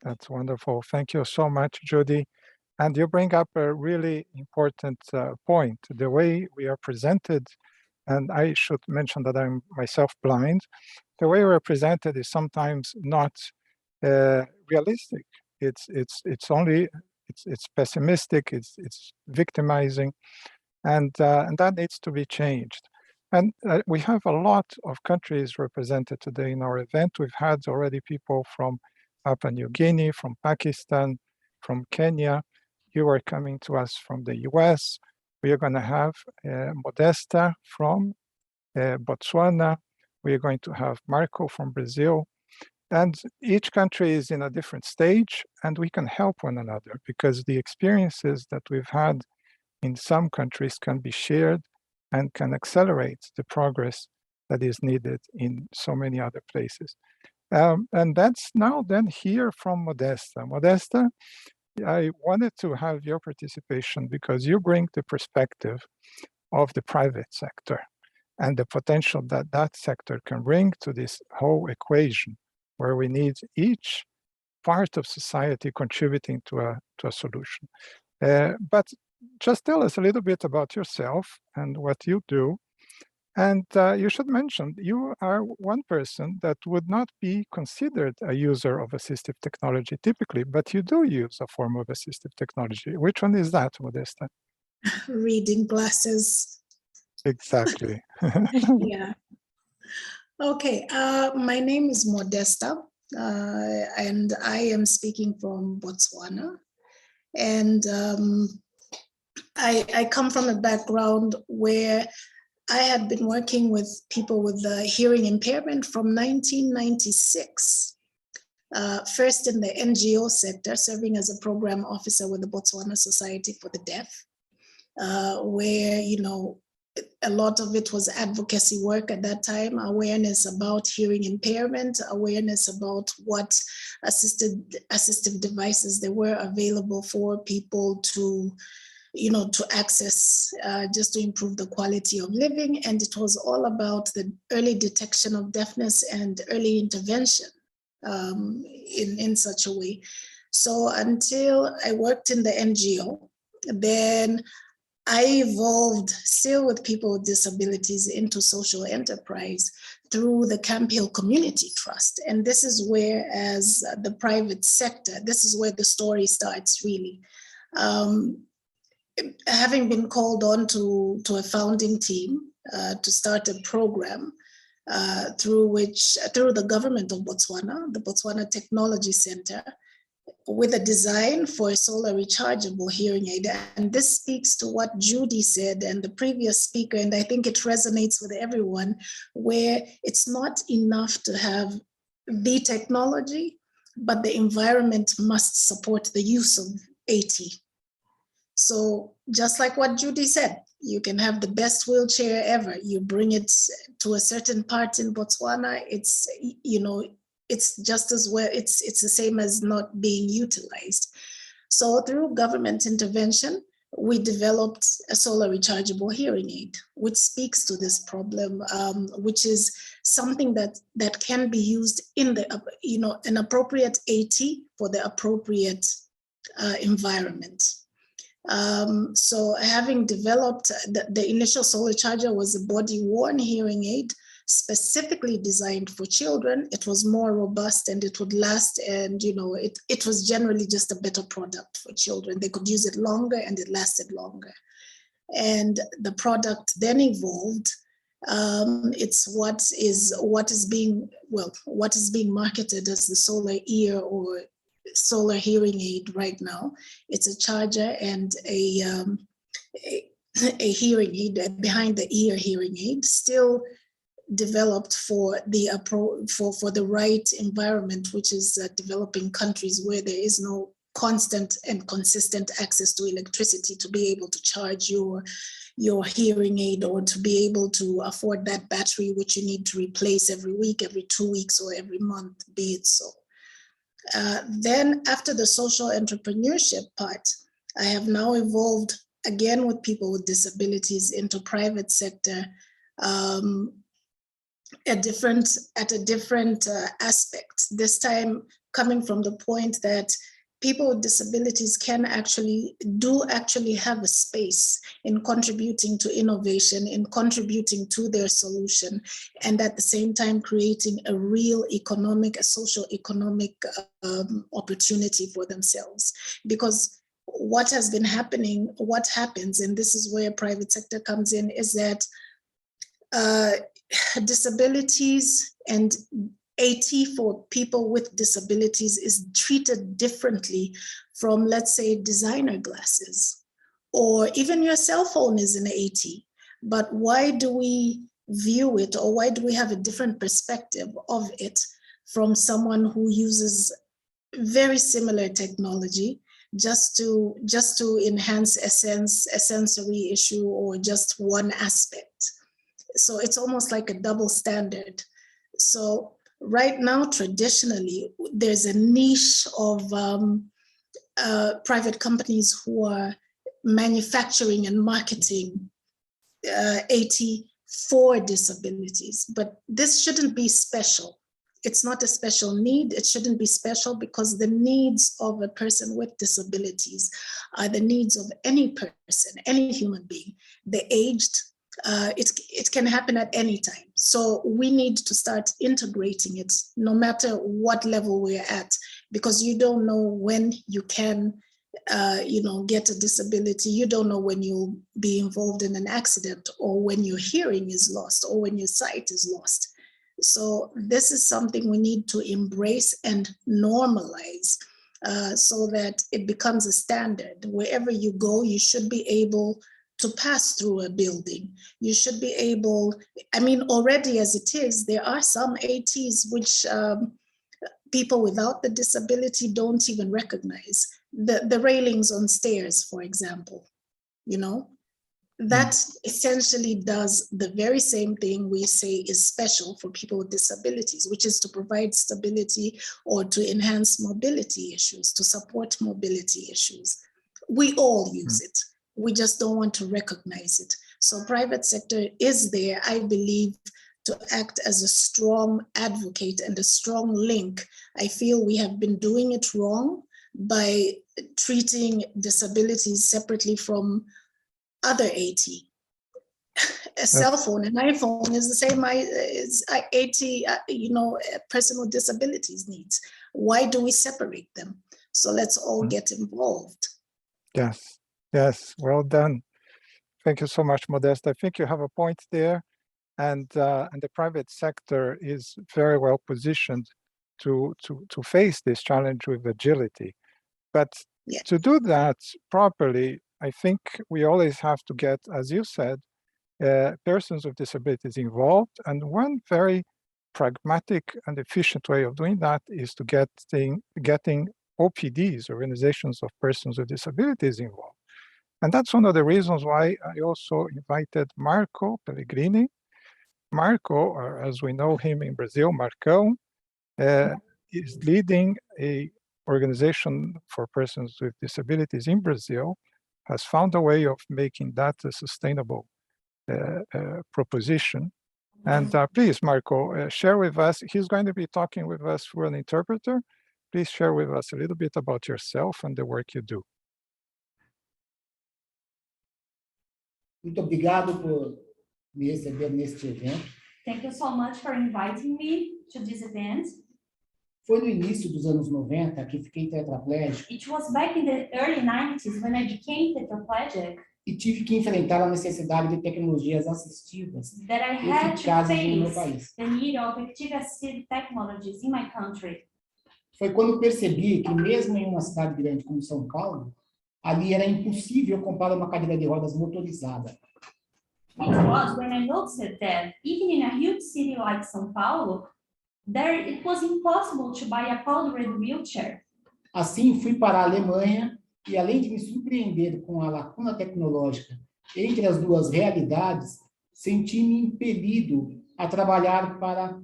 That's wonderful. Thank you so much, Judy. And you bring up a really important point. The way we are presented, and I should mention that I'm myself blind, the way we're presented is sometimes not realistic. It's pessimistic, it's victimizing, and that needs to be changed. And we have a lot of countries represented today in our event. We've had already people from Papua New Guinea, from Pakistan, from Kenya. You are coming to us from the US. We are going to have Modesta from Botswana. We are going to have Marco from Brazil. And each country is in a different stage, and we can help one another because the experiences that we've had in some countries can be shared and can accelerate the progress that is needed in so many other places. And that's now then hear from Modesta. Modesta, I wanted to have your participation because you bring the perspective of the private sector and the potential that that sector can bring to this whole equation where we need each part of society contributing to a solution. But just tell us a little bit about yourself and what you do. And you should mention, you are one person that would not be considered a user of assistive technology typically, but you do use a form of assistive technology. Which one is that, Modesta? Reading glasses. Exactly. Yeah. Okay, my name is Modesta, and I am speaking from Botswana. And I come from a background where I had been working with people with hearing impairment from 1996. First in the NGO sector, serving as a program officer with the Botswana Society for the Deaf, where, you know, a lot of it was advocacy work at that time, awareness about hearing impairment, awareness about what assistive devices there were available for people to, you know, to access just to improve the quality of living. And it was all about the early detection of deafness and early intervention in such a way. So until I worked in the NGO, then I evolved still with people with disabilities into social enterprise through the Camp Hill Community Trust. And this is where, as the private sector, this is where the story starts really. Having been called on to a founding team to start a program through the government of Botswana, the Botswana Technology Center, with a design for a solar rechargeable hearing aid. And this speaks to what Judy said and the previous speaker, and I think it resonates with everyone, where it's not enough to have the technology, but the environment must support the use of AT. So just like what Judy said, you can have the best wheelchair ever. You bring it to a certain part in Botswana, it's, you know, it's just as well, it's the same as not being utilized. So through government intervention, we developed a solar rechargeable hearing aid, which speaks to this problem, which is something that can be used in the, you know, an appropriate AT for the appropriate environment. So having developed, the initial solar charger was a body-worn hearing aid, specifically designed for children. It was more robust and it would last, and you know, it was generally just a better product for children. They could use it longer and it lasted longer. And the product then evolved. It's what is being marketed as the solar ear or solar hearing aid right now. It's a charger and a hearing aid, a behind the ear hearing aid, still developed for the right environment, which is developing countries where there is no constant and consistent access to electricity to be able to charge your hearing aid, or to be able to afford that battery which you need to replace every week, every 2 weeks, or every month, be it so. Then after the social entrepreneurship part, I have now evolved again with people with disabilities into private sector, at a different aspect. This time coming from the point that people with disabilities can actually have a space in contributing to innovation, in contributing to their solution, and at the same time creating a real social economic opportunity for themselves. Because what has been happening, what happens, and this is where private sector comes in, is that disabilities and AT for people with disabilities is treated differently from, let's say, designer glasses, or even your cell phone is an AT. But why do we view it, or why do we have a different perspective of it from someone who uses very similar technology, just to enhance a sensory issue or just one aspect. So it's almost like a double standard. So right now, traditionally, there's a niche of private companies who are manufacturing and marketing AT for disabilities, but this shouldn't be special. It's not a special need. It shouldn't be special because the needs of a person with disabilities are the needs of any person, any human being. The aged, it can happen at any time. So we need to start integrating it no matter what level we're at, because you don't know when you can get a disability. You don't know when you'll be involved in an accident, or when your hearing is lost, or when your sight is lost. So this is something we need to embrace and normalize so that it becomes a standard. Wherever you go, you should be able to pass through a building. You should be able, already as it is, there are some ATs which people without the disability don't even recognize. The railings on stairs, for example, that essentially does the very same thing we say is special for people with disabilities, which is to provide stability or to enhance mobility issues, to support mobility issues. We all use it. We just don't want to recognize it. So private sector is there, I believe, to act as a strong advocate and a strong link. I feel we have been doing it wrong by treating disabilities separately from other AT. A cell phone, an iPhone is the same as AT, a person with disabilities needs. Why do we separate them? So let's all get involved. Yes, well done. Thank you so much, Modeste. I think you have a point there, and the private sector is very well positioned to face this challenge with agility. But to do that properly, I think we always have to get, as you said, persons with disabilities involved. And one very pragmatic and efficient way of doing that is to getting OPDs, organizations of persons with disabilities, involved. And that's one of the reasons why I also invited Marco Pellegrini. Marco, or as we know him in Brazil, Marcão, is leading a organization for persons with disabilities in Brazil, has found a way of making that a sustainable proposition. And please, Marco, share with us, he's going to be talking with us through an interpreter. Please share with us a little bit about yourself and the work you do. Muito obrigado por me receber neste evento. Thank you so much for inviting me to this event. Foi no início dos anos 90 que fiquei tetraplégico. It was back in the early 90s when I became tetraplegic. E tive que enfrentar a necessidade de tecnologias assistivas that I had eficazes to no meu face país. the need of active assistive technologies in my country. Foi quando percebi que mesmo em uma cidade grande como São Paulo, ali era impossível comprar uma cadeira de rodas motorizada. It was when I noticed that even in a huge city like São Paulo, it was impossible to buy a powered wheelchair. Assim, fui para a Alemanha e, além de me surpreender com a lacuna tecnológica entre as duas realidades, senti-me impelido a trabalhar para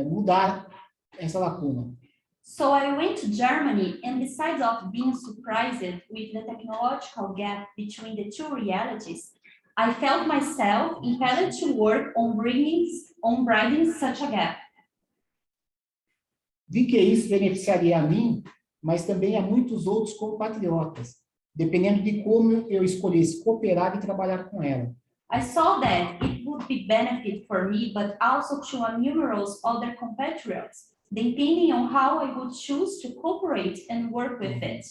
mudar essa lacuna. So I went to Germany, and besides of being surprised with the technological gap between the two realities, I felt myself impelled to work on bridging such a gap. Vi que isso beneficiaria a mim, mas também a muitos outros compatriotas, dependendo de como eu escolhesse cooperar e trabalhar com ela. I saw that it would be benefit for me, but also to numerous other compatriots, depending on how I would choose to cooperate and work with it.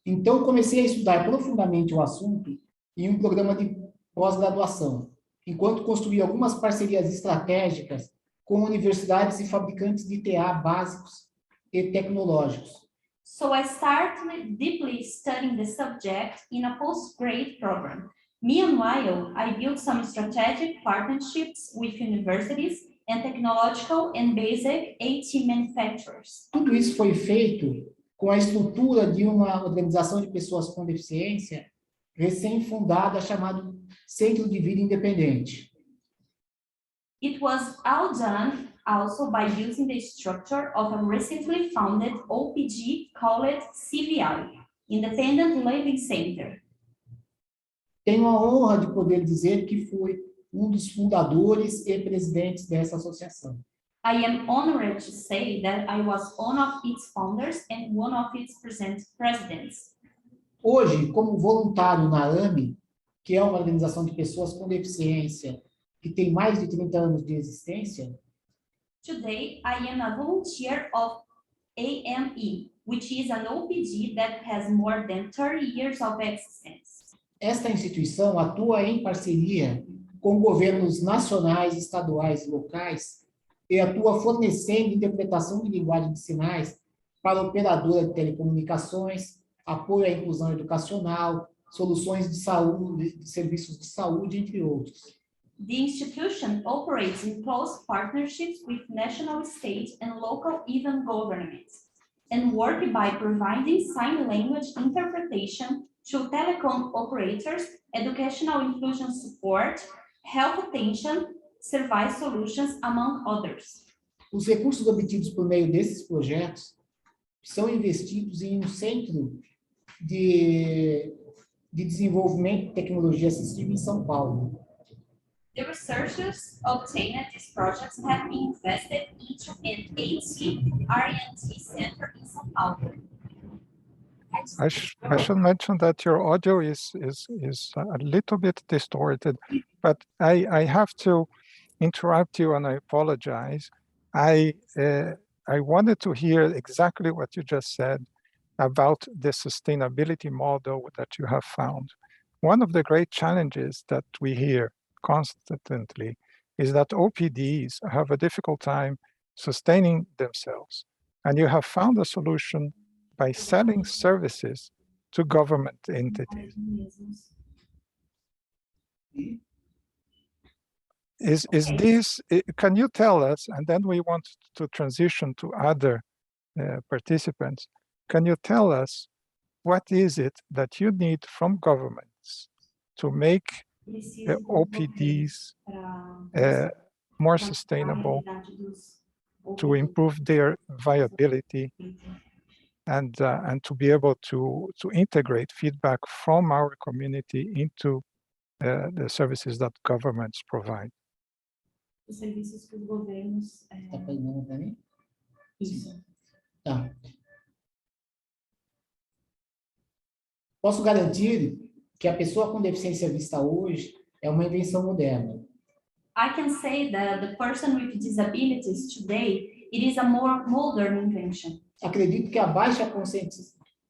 Então, comecei a estudar profundamente o assunto em um programa de pós-graduação, enquanto construía algumas parcerias estratégicas com universidades e fabricantes de TA básicos e tecnológicos. So I started deeply studying the subject in a postgrad program. Meanwhile, I built some strategic partnerships with universities and technological and basic AT manufacturers. Tudo isso foi feito com a estrutura de uma organização de pessoas com deficiência recém-fundada chamada Centro de Vida Independente. It was all done also by using the structure of a recently founded OPD called CVI, Independent Living Center. Tenho a honra de poder dizer que fui um dos fundadores e presidentes dessa associação. I am honored to say that I was one of its founders and one of its presidents. Hoje, como voluntário na AME, que é uma organização de pessoas com deficiência que tem mais de 30 anos de existência, Today, I am a volunteer of AME, which is an OPD that has more than 30 years of existence. esta instituição atua em parceria com governos nacionais, estaduais e locais e atua fornecendo interpretação de linguagem de sinais para operadora de telecomunicações, apoio à inclusão educacional, soluções de saúde, serviços de saúde, entre outros. The institution operates in close partnerships with national, state, and local even governments, and work by providing sign language interpretation to telecom operators, educational inclusion support, health attention, service solutions, among others. Os recursos obtidos por meio desses projetos são investidos em um centro de desenvolvimento de tecnologia assistiva em São Paulo. The researchers obtained at these projects have been invested into an AT R&D center in São Paulo. I should mention that your audio is a little bit distorted, but I have to interrupt you and I apologize. I wanted to hear exactly what you just said about the sustainability model that you have found. One of the great challenges that we hear constantly is that OPDs have a difficult time sustaining themselves. And you have found a solution by selling services to government entities. Is this, can you tell us, and then we want to transition to other participants, can you tell us what is it that you need from governments to make OPDs more sustainable, to improve their viability, and to be able to integrate feedback from our community into the services that governments provide? Os serviços que os governos. Tá pegando para mim? Isso. Tá. Posso garantir que a pessoa com deficiência vista hoje é uma invenção moderna. I can say that the person with disabilities today, it is a more modern invention. Acredito que a baixa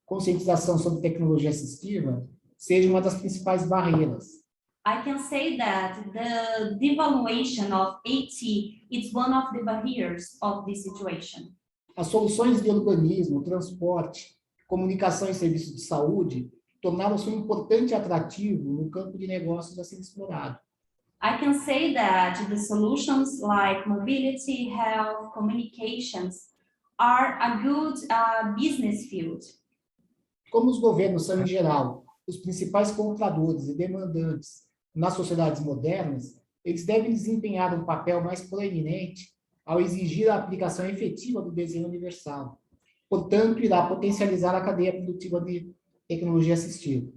conscientização sobre tecnologia assistiva seja uma das principais barreiras. I can say that the devaluation of AT is one of the barriers of this situation. As soluções de urbanismo, transporte, comunicação e serviços de saúde tornaram-se um importante atrativo no campo de negócios a ser explorado. I can say that the solutions like mobility, health, communications are a good business field. Como os governos são, em geral, os principais compradores e demandantes nas sociedades modernas, eles devem desempenhar um papel mais proeminente ao exigir a aplicação efetiva do desenho universal. Portanto, irá potencializar a cadeia produtiva de tecnologia assistiva.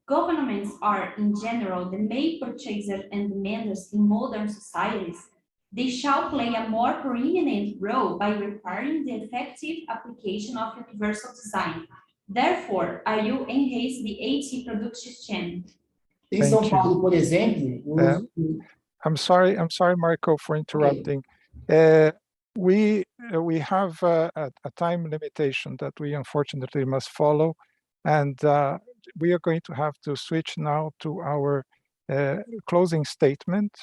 Governments are, in general, the main purchasers and demanders in modern societies. They shall play a more preeminent role by requiring the effective application of universal design. Therefore, I will enhance the AT production chain. Em São Paulo, por exemplo, I'm sorry, Marco, for interrupting. We have a time limitation that we unfortunately must follow, and we are going to have to switch now to our closing statement.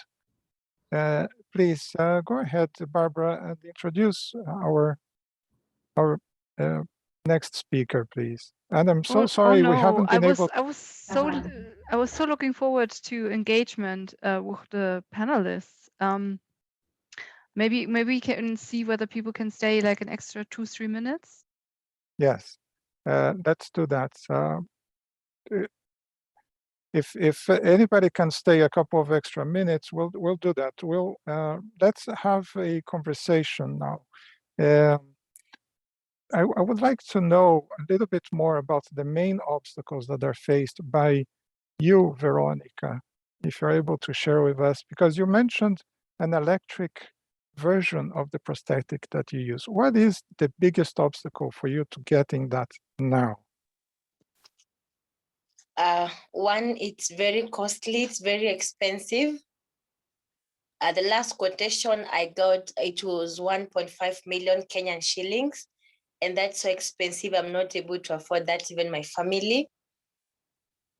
Please go ahead, Barbara, and introduce our next speaker, please. And I'm so sorry we haven't been able to... I was so looking forward to engagement with the panelists. Maybe we can see whether people can stay like an extra 2-3 minutes. Yes, let's do that. If anybody can stay a couple of extra minutes, we'll do that. Let's have a conversation now. I would like to know a little bit more about the main obstacles that are faced by you, Veronica, if you're able to share with us, because you mentioned an electric version of the prosthetic that you use. What is the biggest obstacle for you to getting that now? One, it's very costly, it's very expensive. The last quotation I got, it was 1.5 million Kenyan shillings. And that's so expensive, I'm not able to afford that, even my family.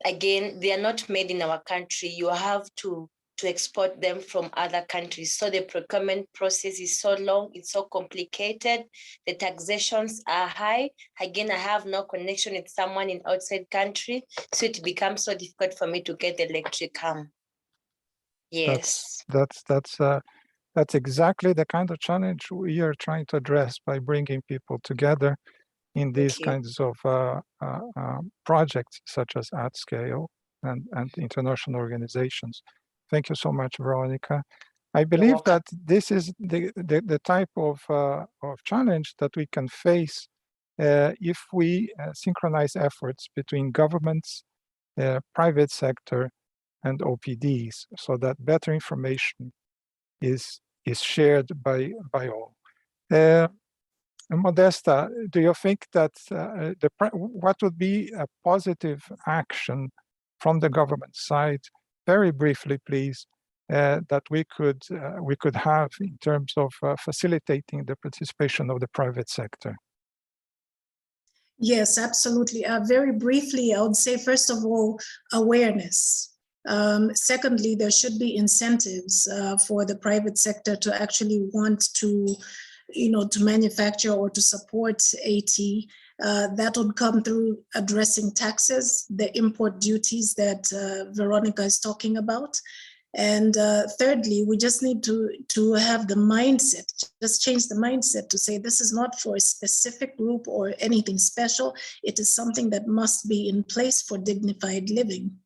Again, they are not made in our country. You have to export them from other countries. So the procurement process is so long, it's so complicated. The taxations are high. Again, I have no connection with someone in outside country. So it becomes so difficult for me to get the electric arm. Yes. That's exactly the kind of challenge we are trying to address by bringing people together in these kinds of projects, such as at scale and international organizations. Thank you so much, Veronica. I believe that this is the type of challenge that we can face if we synchronize efforts between governments, private sector, and OPDs, so that better information is shared by all. Modesta, do you think that what would be a positive action from the government side, very briefly, please, that we could have in terms of facilitating the participation of the private sector? Yes, absolutely. Very briefly, I would say, first of all, awareness. Secondly, there should be incentives for the private sector to actually want to, to manufacture or to support AT. That would come through addressing taxes, the import duties that Veronica is talking about. And thirdly, we just need to have the mindset, just change the mindset to say this is not for a specific group or anything special. It is something that must be in place for dignified living.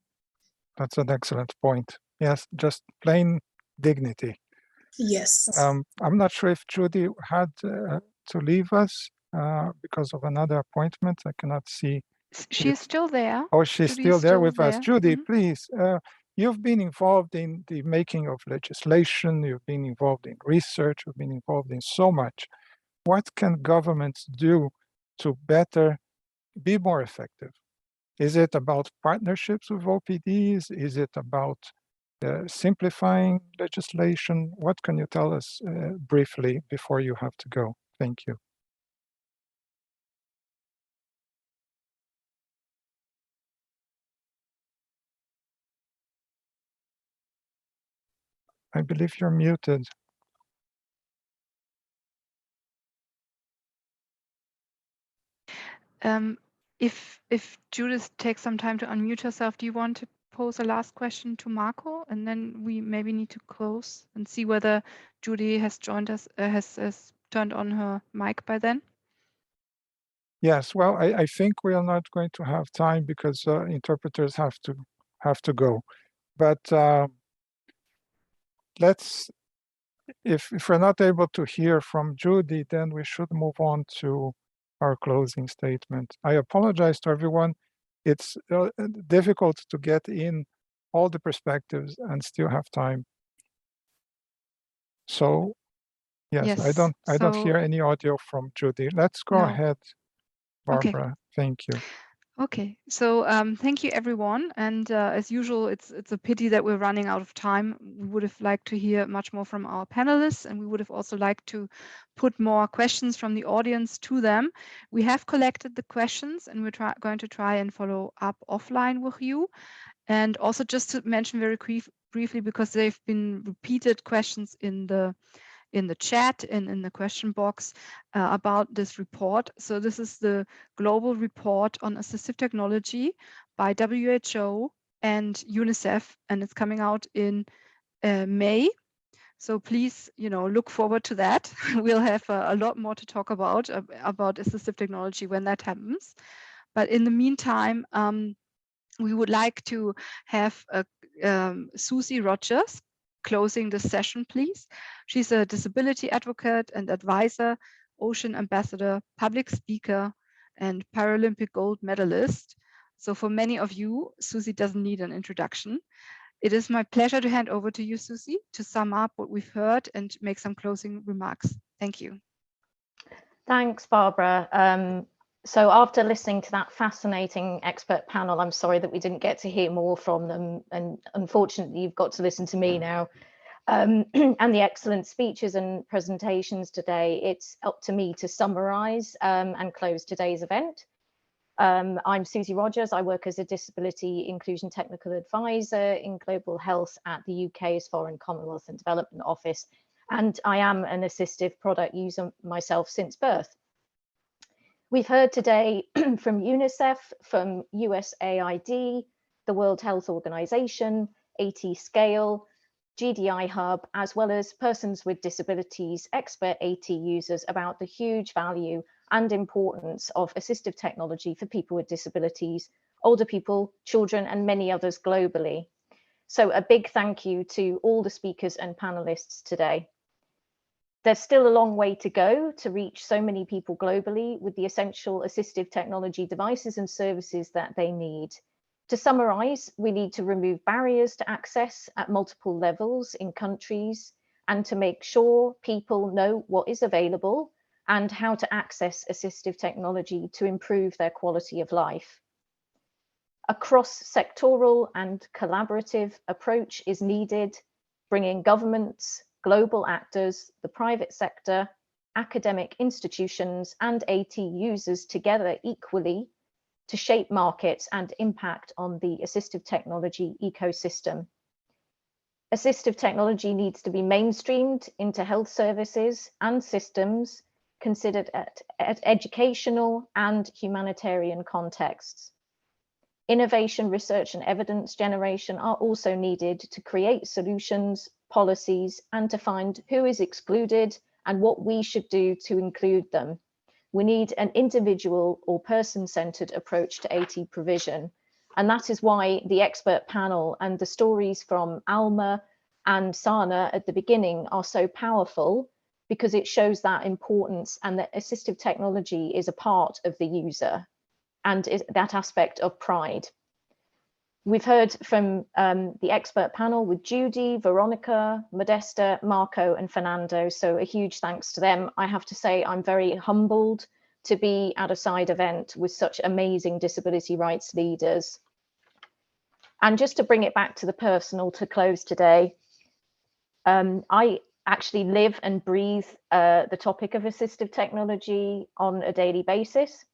That's an excellent point. Yes, just plain dignity. Yes. I'm not sure if Judy had to leave us because of another appointment. I cannot see. She's still there. Oh, she's Judy still is there with us. there. Judy, please. You've been involved in the making of legislation. You've been involved in research. You've been involved in so much. What can governments do to better be more effective? Is it about partnerships with OPDs? Is it about simplifying legislation? What can you tell us briefly before you have to go? Thank you. I believe you're muted. If Judith takes some time to unmute herself, do you want to pose a last question to Marco, and then we maybe need to close and see whether Judy has joined us, has turned on her mic by then? Yes, well, I think we are not going to have time because interpreters have to go. But let's, if we're not able to hear from Judy, then we should move on to our closing statement. I apologize to everyone. It's difficult to get in all the perspectives and still have time. So yes, I don't hear any audio from Judy. Let's go ahead, Barbara. Okay. Thank you. Okay, so thank you everyone, and as usual, it's a pity that we're running out of time. We would have liked to hear much more from our panelists, and we would have also liked to put more questions from the audience to them. We have collected the questions, and we're going to try and follow up offline with you. And also just to mention very briefly, because they've been repeated questions in the chat and in the question box about this report. So this is the global report on assistive technology by WHO and Unicef, and it's coming out in May. So please, look forward to that. We'll have a lot more to talk about assistive technology when that happens. But in the meantime, we would like to have Susie Rogers closing the session, please. She's a disability advocate and advisor, ocean ambassador, public speaker, and Paralympic gold medalist. So for many of you, Susie doesn't need an introduction. It is my pleasure to hand over to you, Susie, to sum up what we've heard and make some closing remarks. Thank you. Thanks, Barbara. So after listening to that fascinating expert panel, I'm sorry that we didn't get to hear more from them. And unfortunately, you've got to listen to me now. And the excellent speeches and presentations today. It's up to me to summarize and close today's event. I'm Susie Rogers. I work as a Disability Inclusion Technical Advisor in Global Health at the UK's Foreign, Commonwealth and Development Office. And I am an assistive product user myself since birth. We've heard today from Unicef, from USAID, the World Health Organization, AT Scale, GDI Hub, as well as persons with disabilities, expert AT users about the huge value and importance of assistive technology for people with disabilities, older people, children, and many others globally. So a big thank you to all the speakers and panelists today. There's still a long way to go to reach so many people globally with the essential assistive technology devices and services that they need. To summarize, we need to remove barriers to access at multiple levels in countries and to make sure people know what is available and how to access assistive technology to improve their quality of life. A cross-sectoral and collaborative approach is needed, bringing governments, global actors, the private sector, academic institutions, and AT users together equally to shape markets and impact on the assistive technology ecosystem. Assistive technology needs to be mainstreamed into health services and systems considered at educational and humanitarian contexts. Innovation, research, and evidence generation are also needed to create solutions, policies, and to find who is excluded and what we should do to include them. We need an individual or person-centered approach to AT provision. And that is why the expert panel and the stories from Alma and Sana at the beginning are so powerful, because it shows that importance and that assistive technology is a part of the user and that aspect of pride. We've heard from the expert panel with Judy, Veronica, Modesta, Marco, and Fernando. So a huge thanks to them. I have to say, I'm very humbled to be at a side event with such amazing disability rights leaders. And just to bring it back to the personal to close today, I actually live and breathe the topic of assistive technology on a daily basis,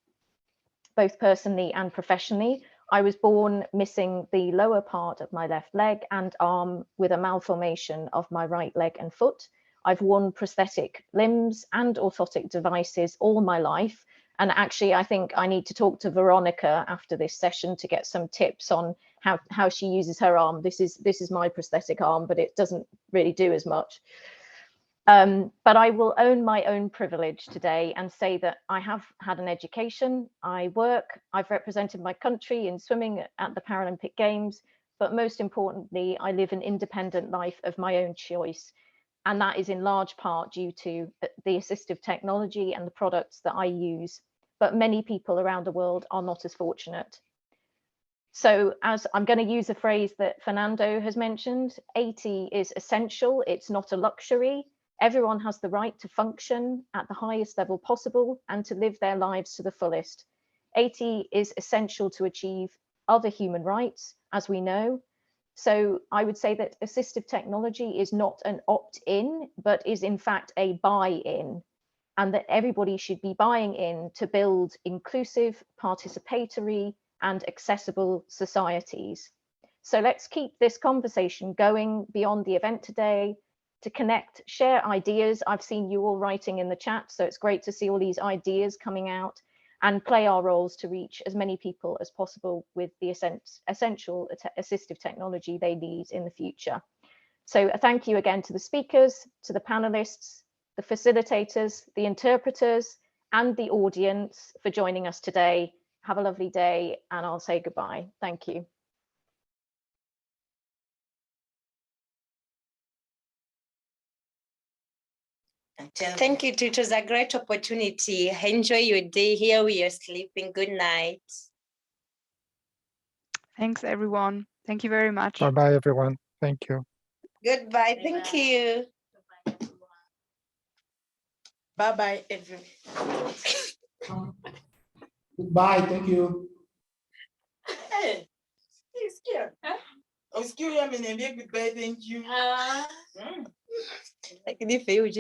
both personally and professionally. I was born missing the lower part of my left leg and arm with a malformation of my right leg and foot. I've worn prosthetic limbs and orthotic devices all my life. And actually, I think I need to talk to Veronica after this session to get some tips on how she uses her arm. This is my prosthetic arm, but it doesn't really do as much. But I will own my own privilege today and say that I have had an education, I've represented my country in swimming at the Paralympic Games, but most importantly, I live an independent life of my own choice. And that is in large part due to the assistive technology and the products that I use, but many people around the world are not as fortunate. So as I'm going to use a phrase that Fernando has mentioned, AT is essential, it's not a luxury. Everyone has the right to function at the highest level possible and to live their lives to the fullest. AT is essential to achieve other human rights, as we know. So I would say that assistive technology is not an opt-in, but is in fact a buy-in, and that everybody should be buying in to build inclusive, participatory, and accessible societies. So let's keep this conversation going beyond the event today, to connect, share ideas. I've seen you all writing in the chat, so it's great to see all these ideas coming out, and play our roles to reach as many people as possible with the essential assistive technology they need in the future. So a thank you again to the speakers, to the panelists, the facilitators, the interpreters, and the audience for joining us today. Have a lovely day, and I'll say goodbye. Thank you. Thank you. It was a great opportunity. Enjoy your day. Here we are sleeping. Good night. Thanks, everyone. Thank you very much. Bye-bye, everyone. Thank you. Goodbye. Thank you. Bye-bye, everyone. Goodbye. Thank you. Hey, he's scared. Huh? I'm scared. I'm in a big goodbye. Thank you. Like, if you